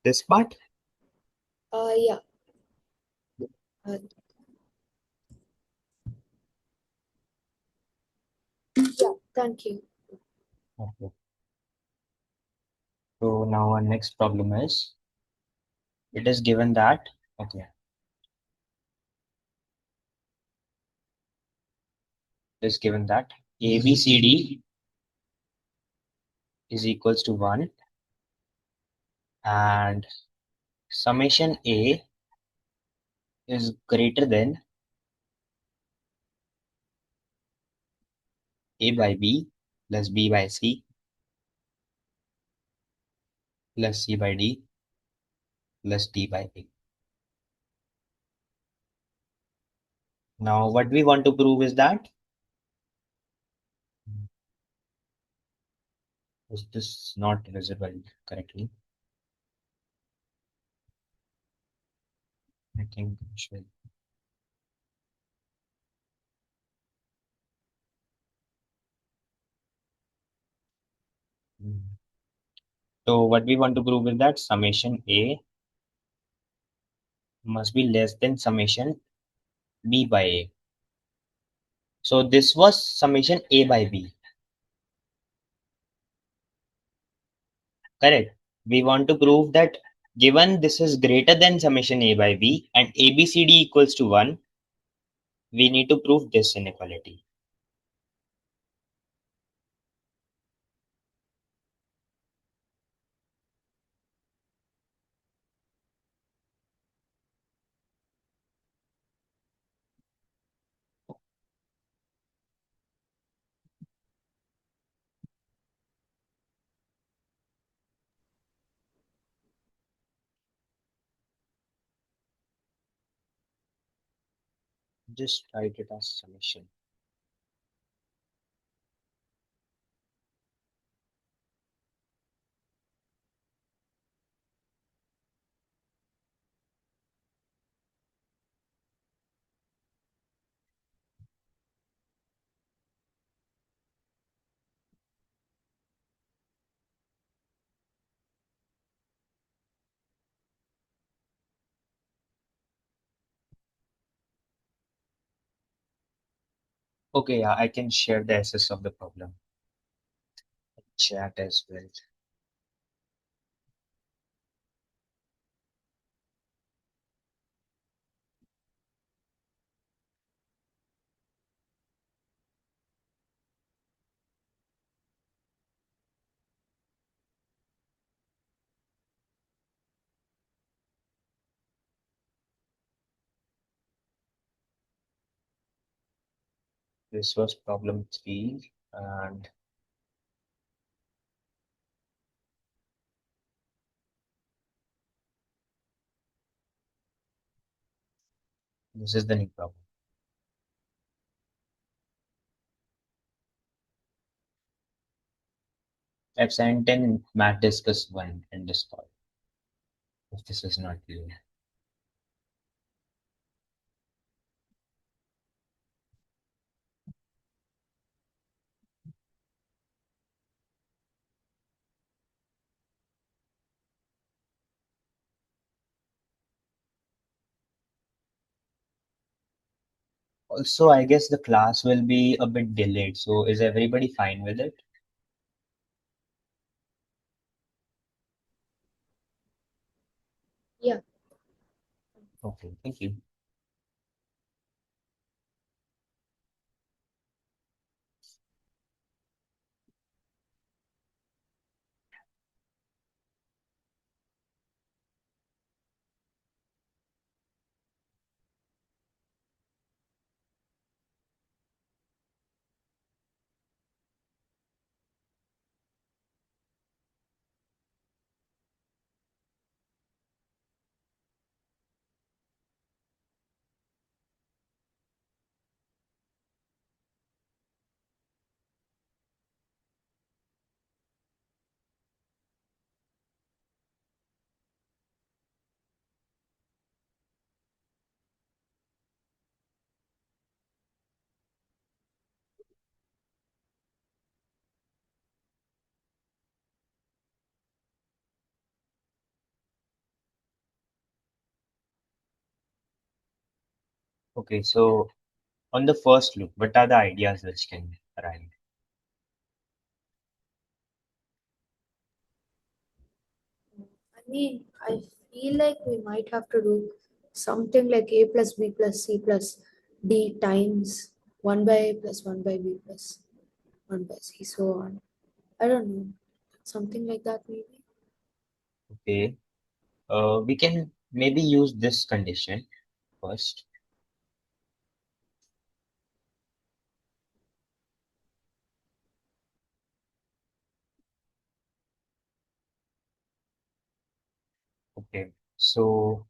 This part? Yeah. Uh, yeah. Thank you. Okay. So now our next problem is, it is given that, okay, it is given that ABCD is equals to 1 and summation A is greater than A by B plus B by C plus C by D plus D by A. Now what we want to prove is that, is this not visible correctly? I think it should. So what we want to prove is that summation A must be less than summation B by A. So this was summation A by B. Correct. We want to prove that given this is greater than summation A by B and ABCD equals to 1, we need to prove this inequality. Just write it as summation. Okay, yeah, I can share the essence of the problem. Chat as well. This was problem 3 and this is the new problem. I've sent in Math Discuss 1 in Discord. If this is not clear. Also, I guess the class will be a bit delayed. So is everybody fine with it? Yeah. Okay, thank you. Okay, so on the first look, what are the ideas which can arise? I mean, I feel like we might have to do something like a plus b plus c plus d times 1 by a plus 1 by b plus 1 by c, so on. I don't know. Something like that, maybe. Okay, we can maybe use this condition first. Okay, so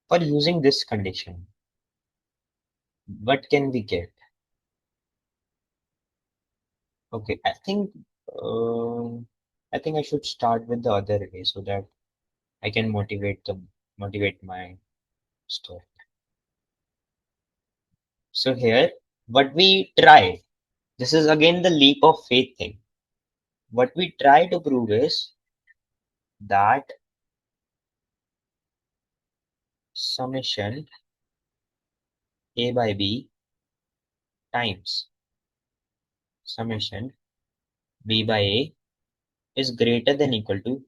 for using this condition, what can we get? Okay, I think I should start with the other way so that I can motivate my story. So here, what we try, this is again the leap of faith thing. What we try to prove is that summation a by b times summation b by a is greater than equal to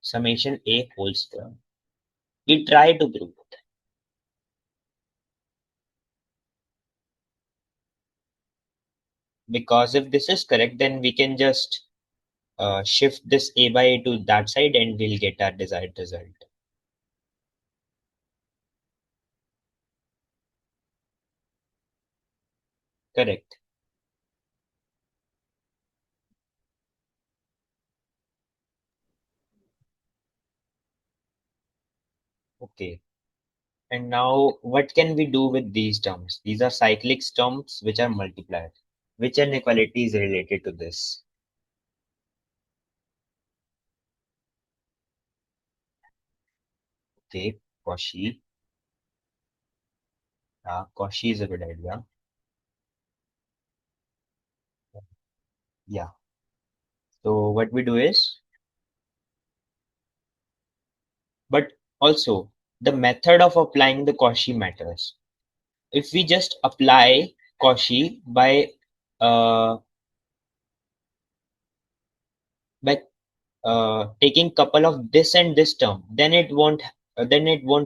summation a whole square. We try to prove it. Because if this is correct, then we can just shift this a by a to that side and we'll get our desired result. Correct. Okay. And now what can we do with these terms? These are cyclic terms which are multiplied. Which inequality is related to this? Okay, Cauchy. Cauchy is a good idea. Yeah. So what we do is, but also the method of applying the Cauchy matters. If we just apply Cauchy uh, by taking couple of this and this term, then it won't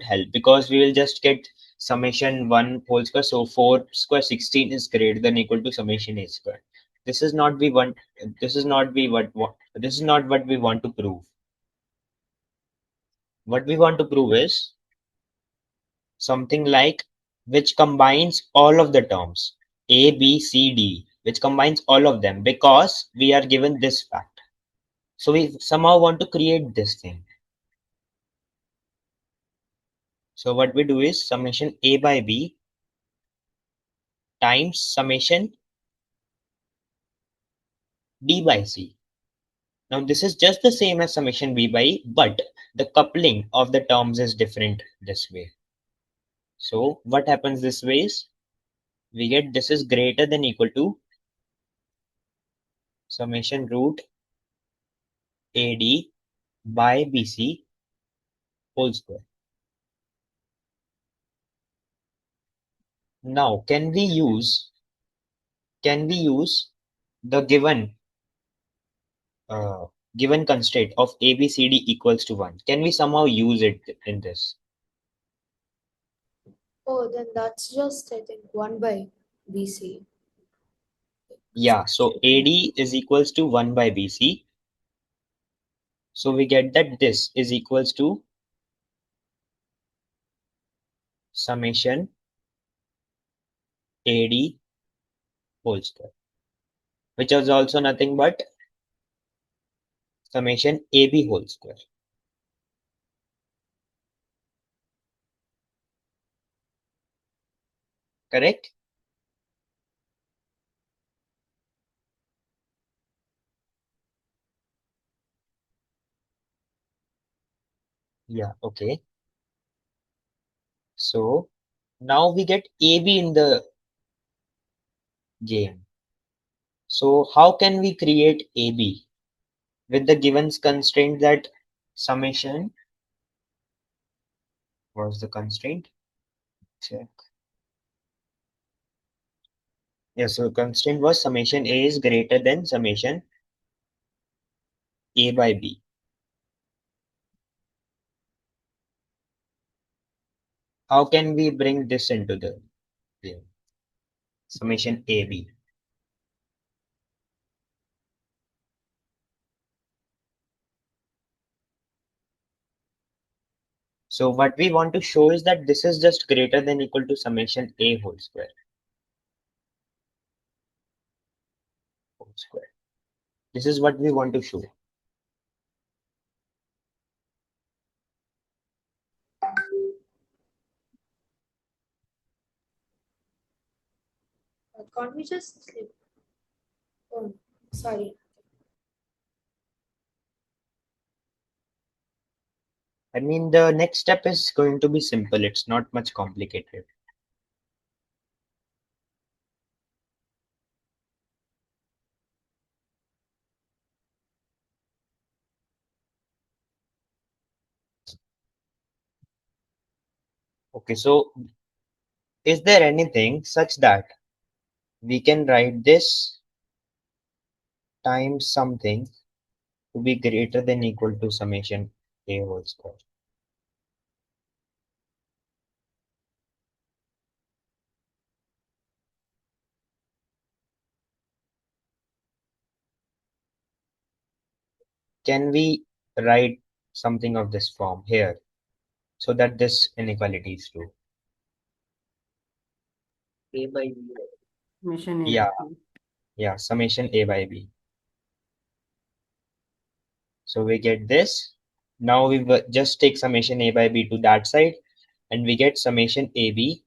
help because we will just get summation 1 whole square. So 4 square 16 is greater than equal to summation a square. This is not we want. This is not what we want to prove. What we want to prove is something like which combines all of the terms a, b, c, d, which combines all of them because we are given this fact. So we somehow want to create this thing. So what we do is summation a by b times summation D by C. Now this is just the same as summation B by E, but the coupling of the terms is different this way. So what happens this way is we get this is greater than equal to summation root AD by BC whole square. Now can we use the uh, given constraint of ABCD equals to 1? Can we somehow use it in this? Oh, then that's just, I think, 1 by BC. Yeah, so AD is equals to 1 by BC. So we get that this is equals to summation AD whole square, which is also nothing but summation AB whole square. Correct? Yeah, okay. So now we get AB in the game. So how can we create AB with the given constraint that summation, what's the constraint? Check. Yeah, so constraint was summation A is greater than summation A by B. How can we bring this into the game? Summation AB. So what we want to show is that this is just greater than equal to summation A whole square. Whole square. This is what we want to show. Can't we just sleep? Oh, sorry. I mean, the next step is going to be simple. It's not much complicated. Okay, so is there anything such that we can write this times something to be greater than equal to summation A whole square? Can we write something of this form here so that this inequality is true? A by B. Mission A. Yeah, yeah, summation A by B. So we get this. Now we will just take summation A by B to that side and we get summation AB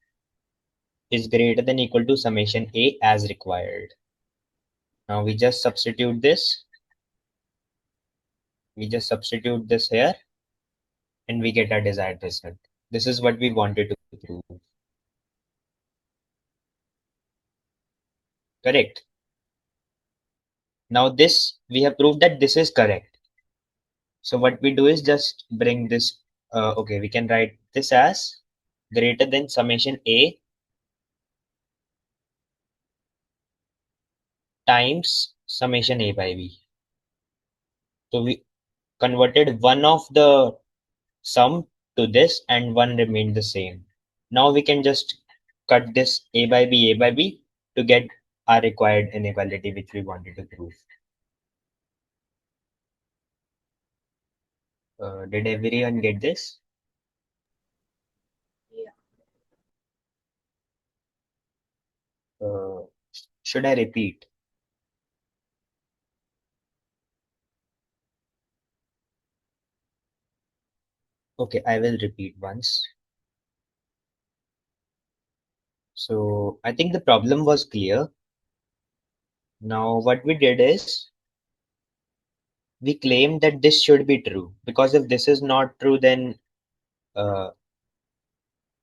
is greater than equal to summation A as required. Now we just substitute this. We just substitute this here and we get our desired result. This is what we wanted to prove. Correct. Now this, we have proved that this is correct. So what we do is just bring this, okay, we can write this as greater than summation A times summation A by B. So we converted one of the sum to this and one remained the same. Now we can just cut this A by B to get our required inequality which we wanted to prove. Did everyone get this? Yeah. Should I repeat? Okay, I will repeat once. So I think the problem was clear. Now what we did is we claim that this should be true, because if this is not true, uh,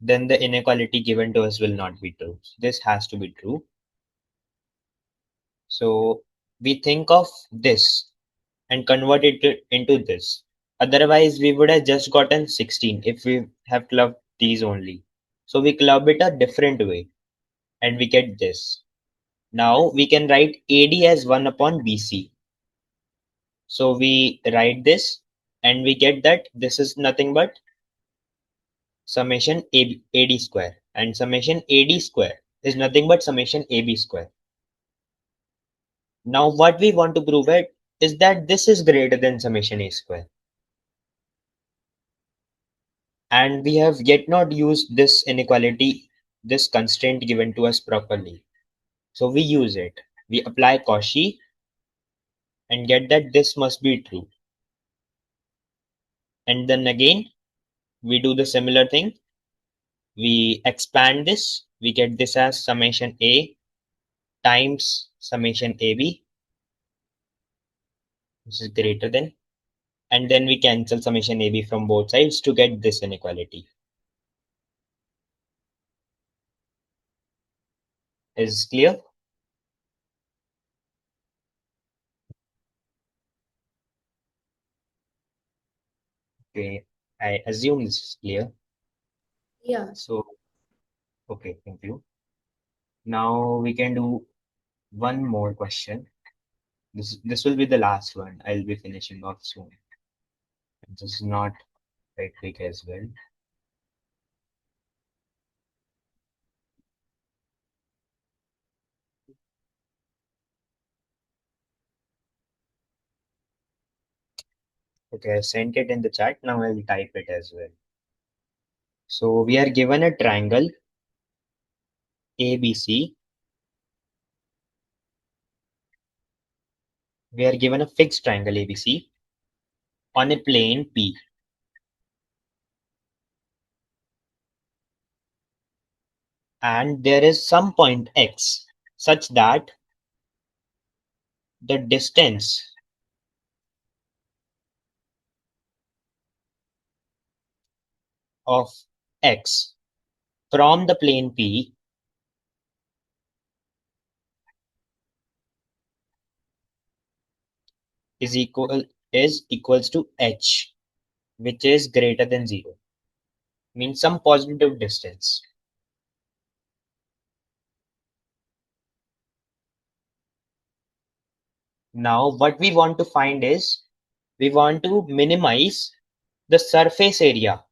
then the inequality given to us will not be true. This has to be true. So we think of this and convert into this. Otherwise, we would have just gotten 16 if we have clubbed these only. So we club it a different way and we get this. Now we can write AD as 1 upon BC. So we write this and we get that this is nothing but summation AD square, and summation AD square is nothing but summation AB square. Now what we want to prove it is that this is greater than summation A square. And we have yet not used this inequality, this constraint given to us properly. So we use it. We apply Cauchy and get that this must be true. And then again, we do the similar thing. We expand this. We get this as summation A times summation AB, which is greater than. And then we cancel summation AB from both sides to get this inequality. Is clear? Okay, I assume this is clear. Yeah. So, okay, thank you. Now we can do one more question. This will be the last one. I'll be finishing off soon. This is not very quick as well. Okay, I sent it in the chat. Now I'll type it as well. So we are given a triangle ABC. We are given a fixed triangle ABC on a plane P. And there is some point X such that the distance of X from the plane P is equals to H, which is greater than 0. Means some positive distance. Now what we want to find is, we want to minimize the surface area.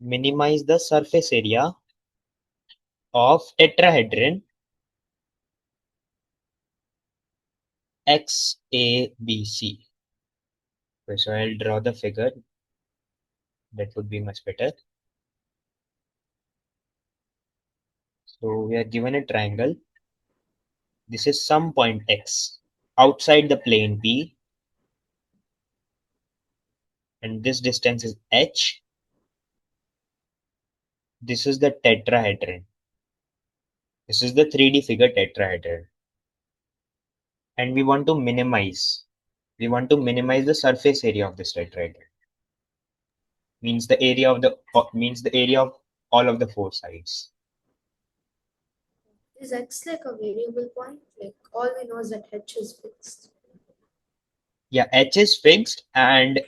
Minimize the surface area of tetrahedron XABC. Okay, so I'll draw the figure. That would be much better. So we are given a triangle. This is some point X outside the plane P, and this distance is H. This is the tetrahedron. This is the 3D figure tetrahedron. And we want to minimize. We want to minimize the surface area of this tetrahedron. Means the area of all of the four sides. Is X like a variable point? Like all we know is that H is fixed. Yeah, H is fixed and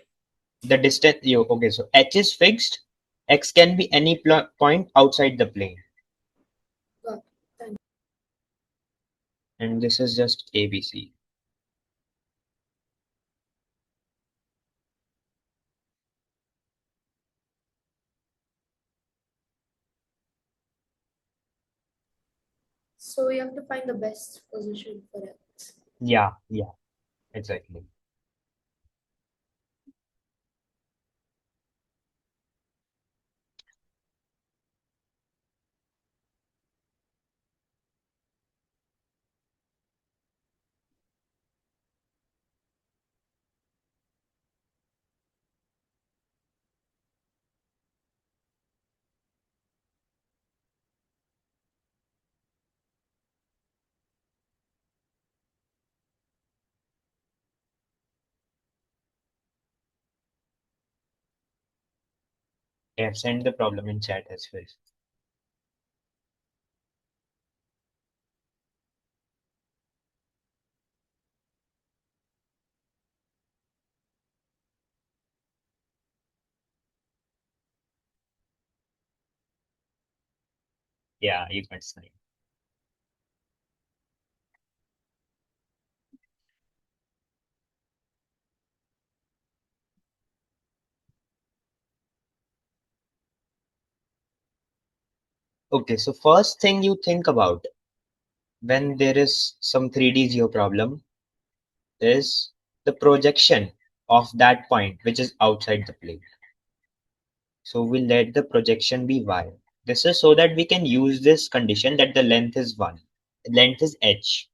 the distance. Okay, so H is fixed. X can be any point outside the plane. Got it. Thank you. And this is just ABC. So we have to find the best position for X. Yeah, exactly. I have sent the problem in chat as well. Yeah, you can sign. Okay, so first thing you think about when there is some 3D geo problem is the projection of that point which is outside the plane. So we let the projection be y. This is so that we can use this condition that the length is 1. Length is h.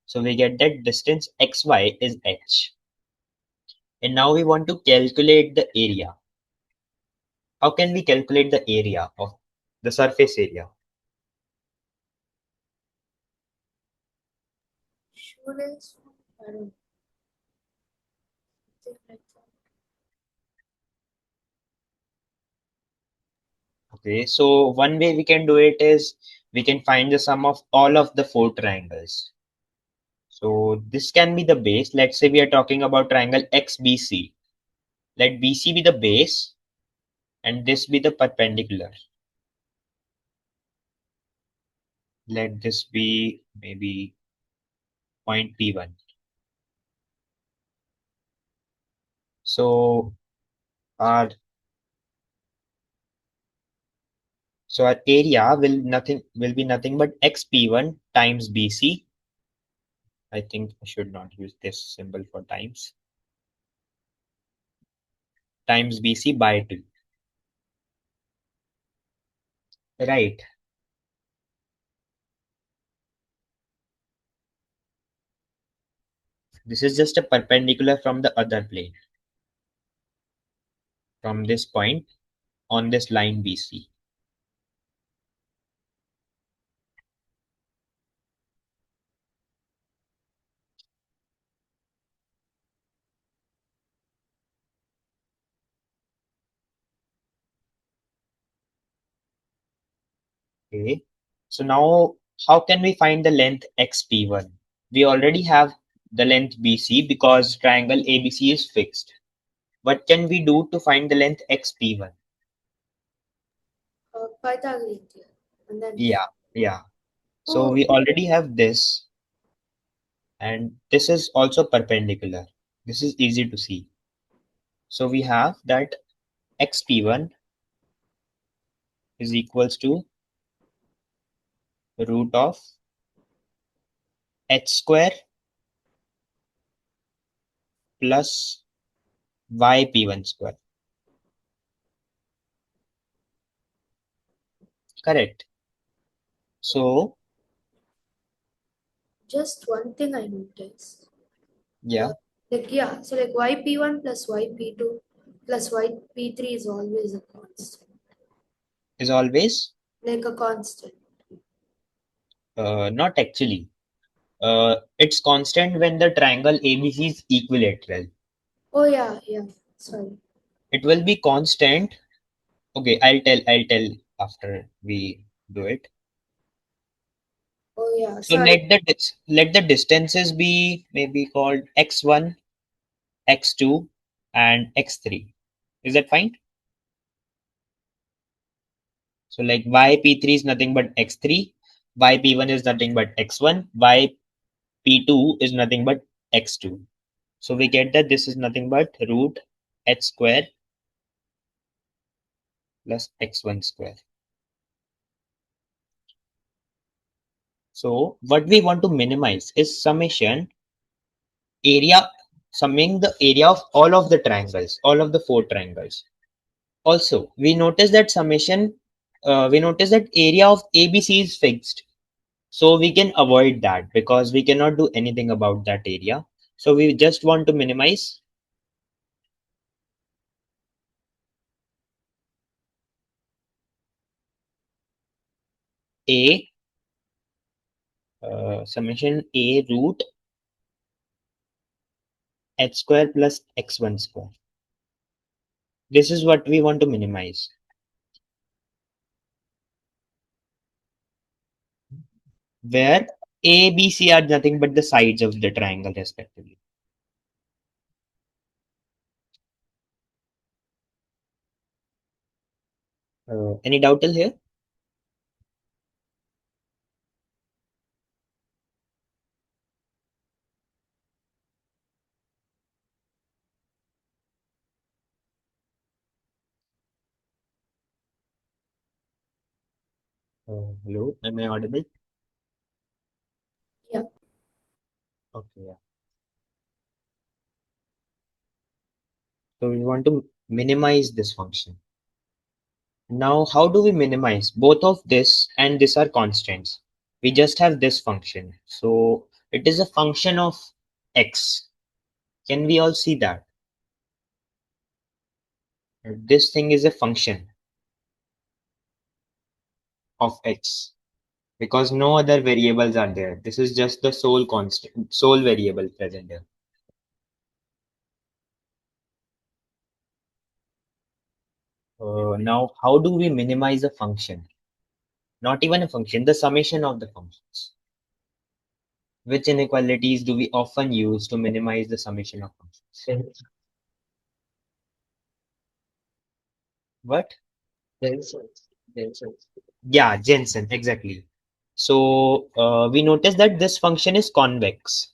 So we get that distance xy is h. And now we want to calculate the area. How can we calculate the area of the surface area? Shoelace? I don't think like that. Okay, so one way we can do it is we can find the sum of all of the 4 triangles. So this can be the base. Let's say we are talking about triangle XBC. Let BC be the base and this be the perpendicular. Let this be maybe point P1. So our area will be nothing but XP1 times BC. I think I should not use this symbol for times. Times BC by 2. Right. This is just a perpendicular from the other plane. From this point on this line BC. Okay. So now how can we find the length XP1? We already have the length BC because triangle ABC is fixed. What can we do to find the length XP1? Pythagorean theorem. And then Yeah. So oh, we already have this, and this is also perpendicular. This is easy to see. So we have that XP1 is equals to root of h square plus yp1 square. Correct. So just one thing I noticed. yeah, So like yp1 plus yp2 plus yp3 is always a constant. is always Like a constant. not actually. It's constant when the triangle ABC is equilateral. Oh yeah, yeah. Sorry. It will be constant. Okay, I'll tell after we do it. Oh yeah. So Sorry. let the distances be maybe called x1, x2, and x3. Is that fine? So like yp3 is nothing but x3, yp1 is nothing but x1, yp2 is nothing but x2. So we get that this is nothing but root h square plus x1 square. So what we want to minimize is summing the area of all of the triangles, all of the 4 triangles. Also, we notice that area of ABC is fixed. So we can avoid that because we cannot do anything about that area. So we just want to minimize a summation a root h square plus x1 square. This is what we want to minimize. where A, B, C are nothing but the sides of the triangle respectively. Any doubt till here? Hello, am I audible? Yeah. Okay, yeah. So we want to minimize this function. Now, how do we minimize? Both of this and this are constants. We just have this function. So it is a function of x. Can we all see that? This thing is a function of x because no other variables are there. This is just the sole constant, sole variable present here. Now, how do we minimize a function? Not even a function, the summation of the functions. Which inequalities do we often use to minimize the summation of functions? What? Yeah, Jensen, exactly. So we notice that this function is convex.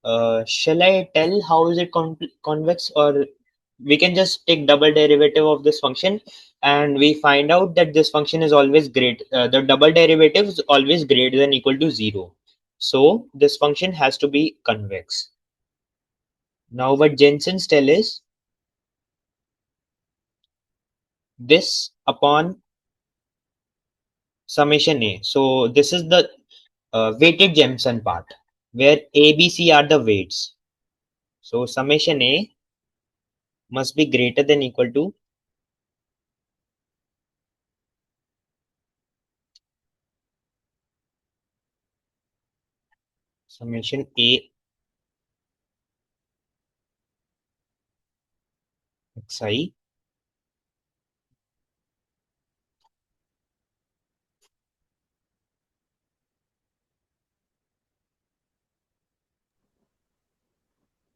Shall I tell how is it convex, or we can just take double derivative of this function and we find out that this function is always the double derivative is always greater than equal to 0. So this function has to be convex. Now what Jensen's tell is this upon summation A. So this is the weighted Jensen part where A, B, C are the weights. So summation A must be greater than equal to summation A xi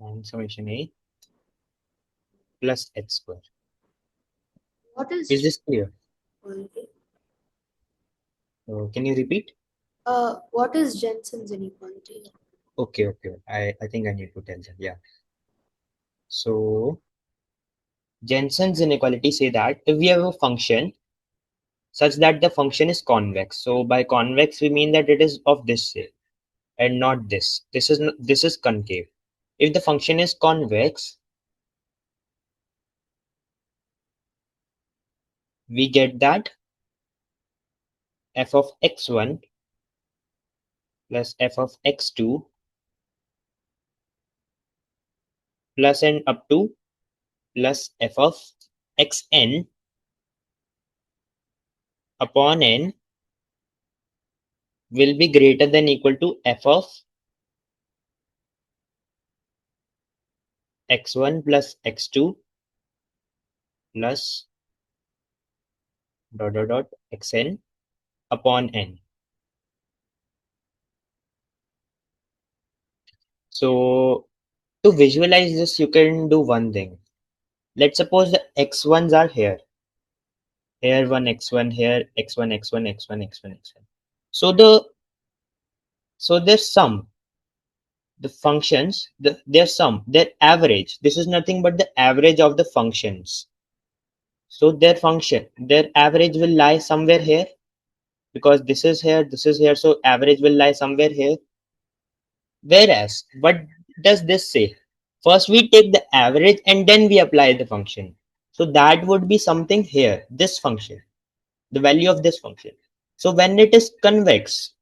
and summation A plus h square. What Is is this clear? inequality? Can you repeat? What is Jensen's inequality? Okay. I think I need to tell them. Yeah. So Jensen's inequality say that if we have a function such that the function is convex. So by convex we mean that it is of this shape and not this. This is concave. If the function is convex, we get that f of x1 plus f of x2 plus n up to plus f of xn upon n will be greater than equal to f of x1 plus x2 plus xn upon n. So to visualize this, you can do one thing. Let's suppose the x1s are here. Here one x1, here x1, x1, x1, x1, x1. So their sum, the functions, their sum, their average. This is nothing but the average of the functions. So their average will lie somewhere here because this is here. So average will lie somewhere here. Whereas, what does this say? First, we take the average and then we apply the function. So that would be something here, this function, the value of this function. So when it is convex,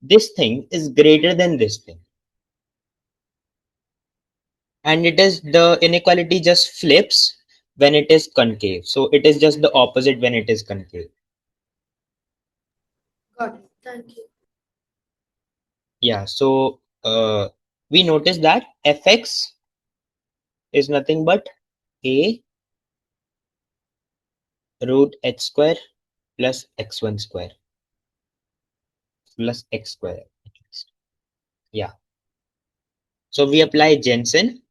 this thing is greater than this thing. And it is the inequality just flips when it is concave. So it is just the opposite when it is concave. Got it. Thank you. Yeah, so we notice that fx is nothing but a root h square plus x1 square. plus x square. Yeah. So we apply Jensen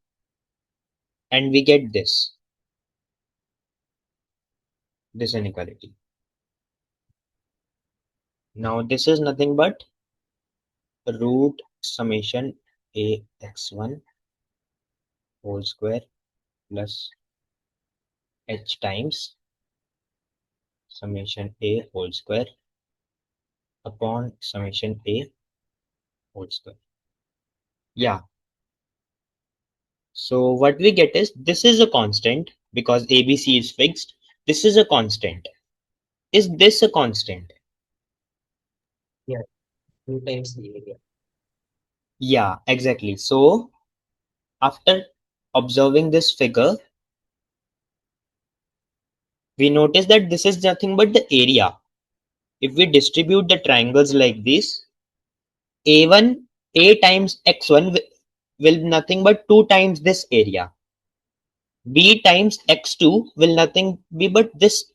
and we get this inequality. Now this is nothing but root summation a x1 whole square plus h times summation a whole square upon summation a whole square. Yeah. So what we get is this is a constant because ABC is fixed. This is a constant. Is this a constant? Yeah, 2 times the area. Yeah, exactly. So after observing this figure, we notice that this is nothing but the area. If we distribute the triangles like this, A1, A times X1 will nothing but 2 times this area. B times X2 will nothing be but this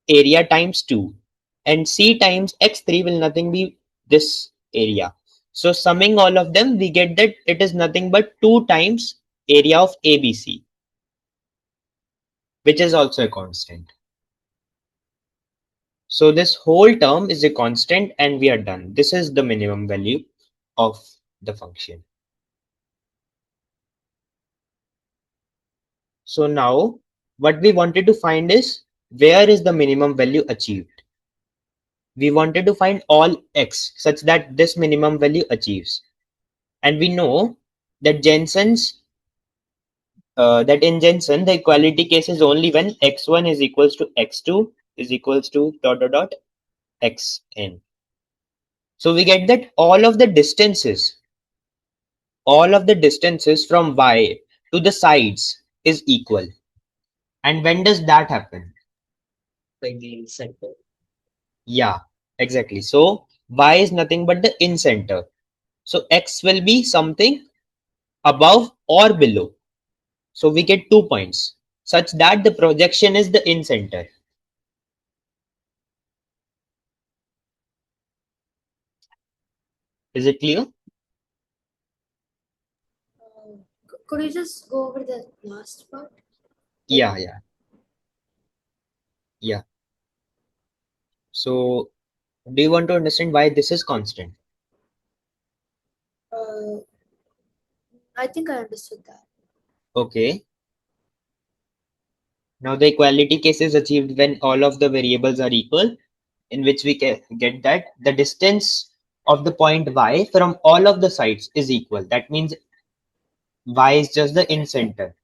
area times 2. And C times X3 will nothing be this area. So summing all of them, we get that it is nothing but 2 times area of ABC, which is also a constant. So this whole term is a constant and we are done. This is the minimum value of the function. So now what we wanted to find is where is the minimum value achieved. We wanted to find all x such that this minimum value achieves. And we know that that in Jensen the equality case is only when x1 is equals to x2 is equals to dot dot dot xn. So we get that all of the distances from y to the sides is equal. And when does that happen? By the center. Yeah, exactly. So y is nothing but the in center. So x will be something above or below. So we get 2 points such that the projection is the in center. Is it clear? Could you just go over the last part? Yeah. So do you want to understand why this is constant? I think I understood that. Okay. Now the equality case is achieved when all of the variables are equal, in which we can get that the distance of the point y from all of the sides is equal. That means y is just the in center.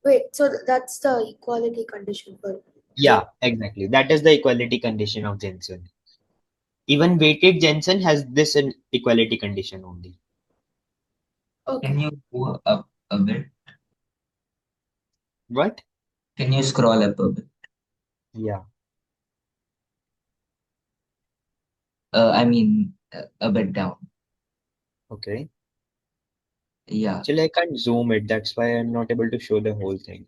Wait, so that's the equality condition for Yeah, exactly. That is the equality condition of Jensen. Even weighted Jensen has this equality condition only. Can Okay. you go up a bit? What? Can you scroll up a bit? Yeah. I mean, a bit down. Okay. Yeah, Actually, I can't zoom it. That's why I'm not able to show the whole thing.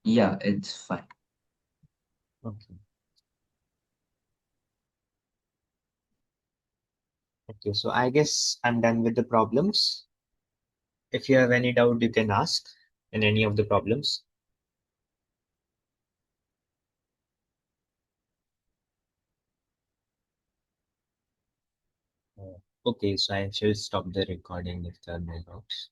yeah, it's fine. Okay. Okay. So I guess I'm done with the problems. If you have any doubt, you can ask in any of the problems. Okay, so I shall stop the recording if there are no doubts.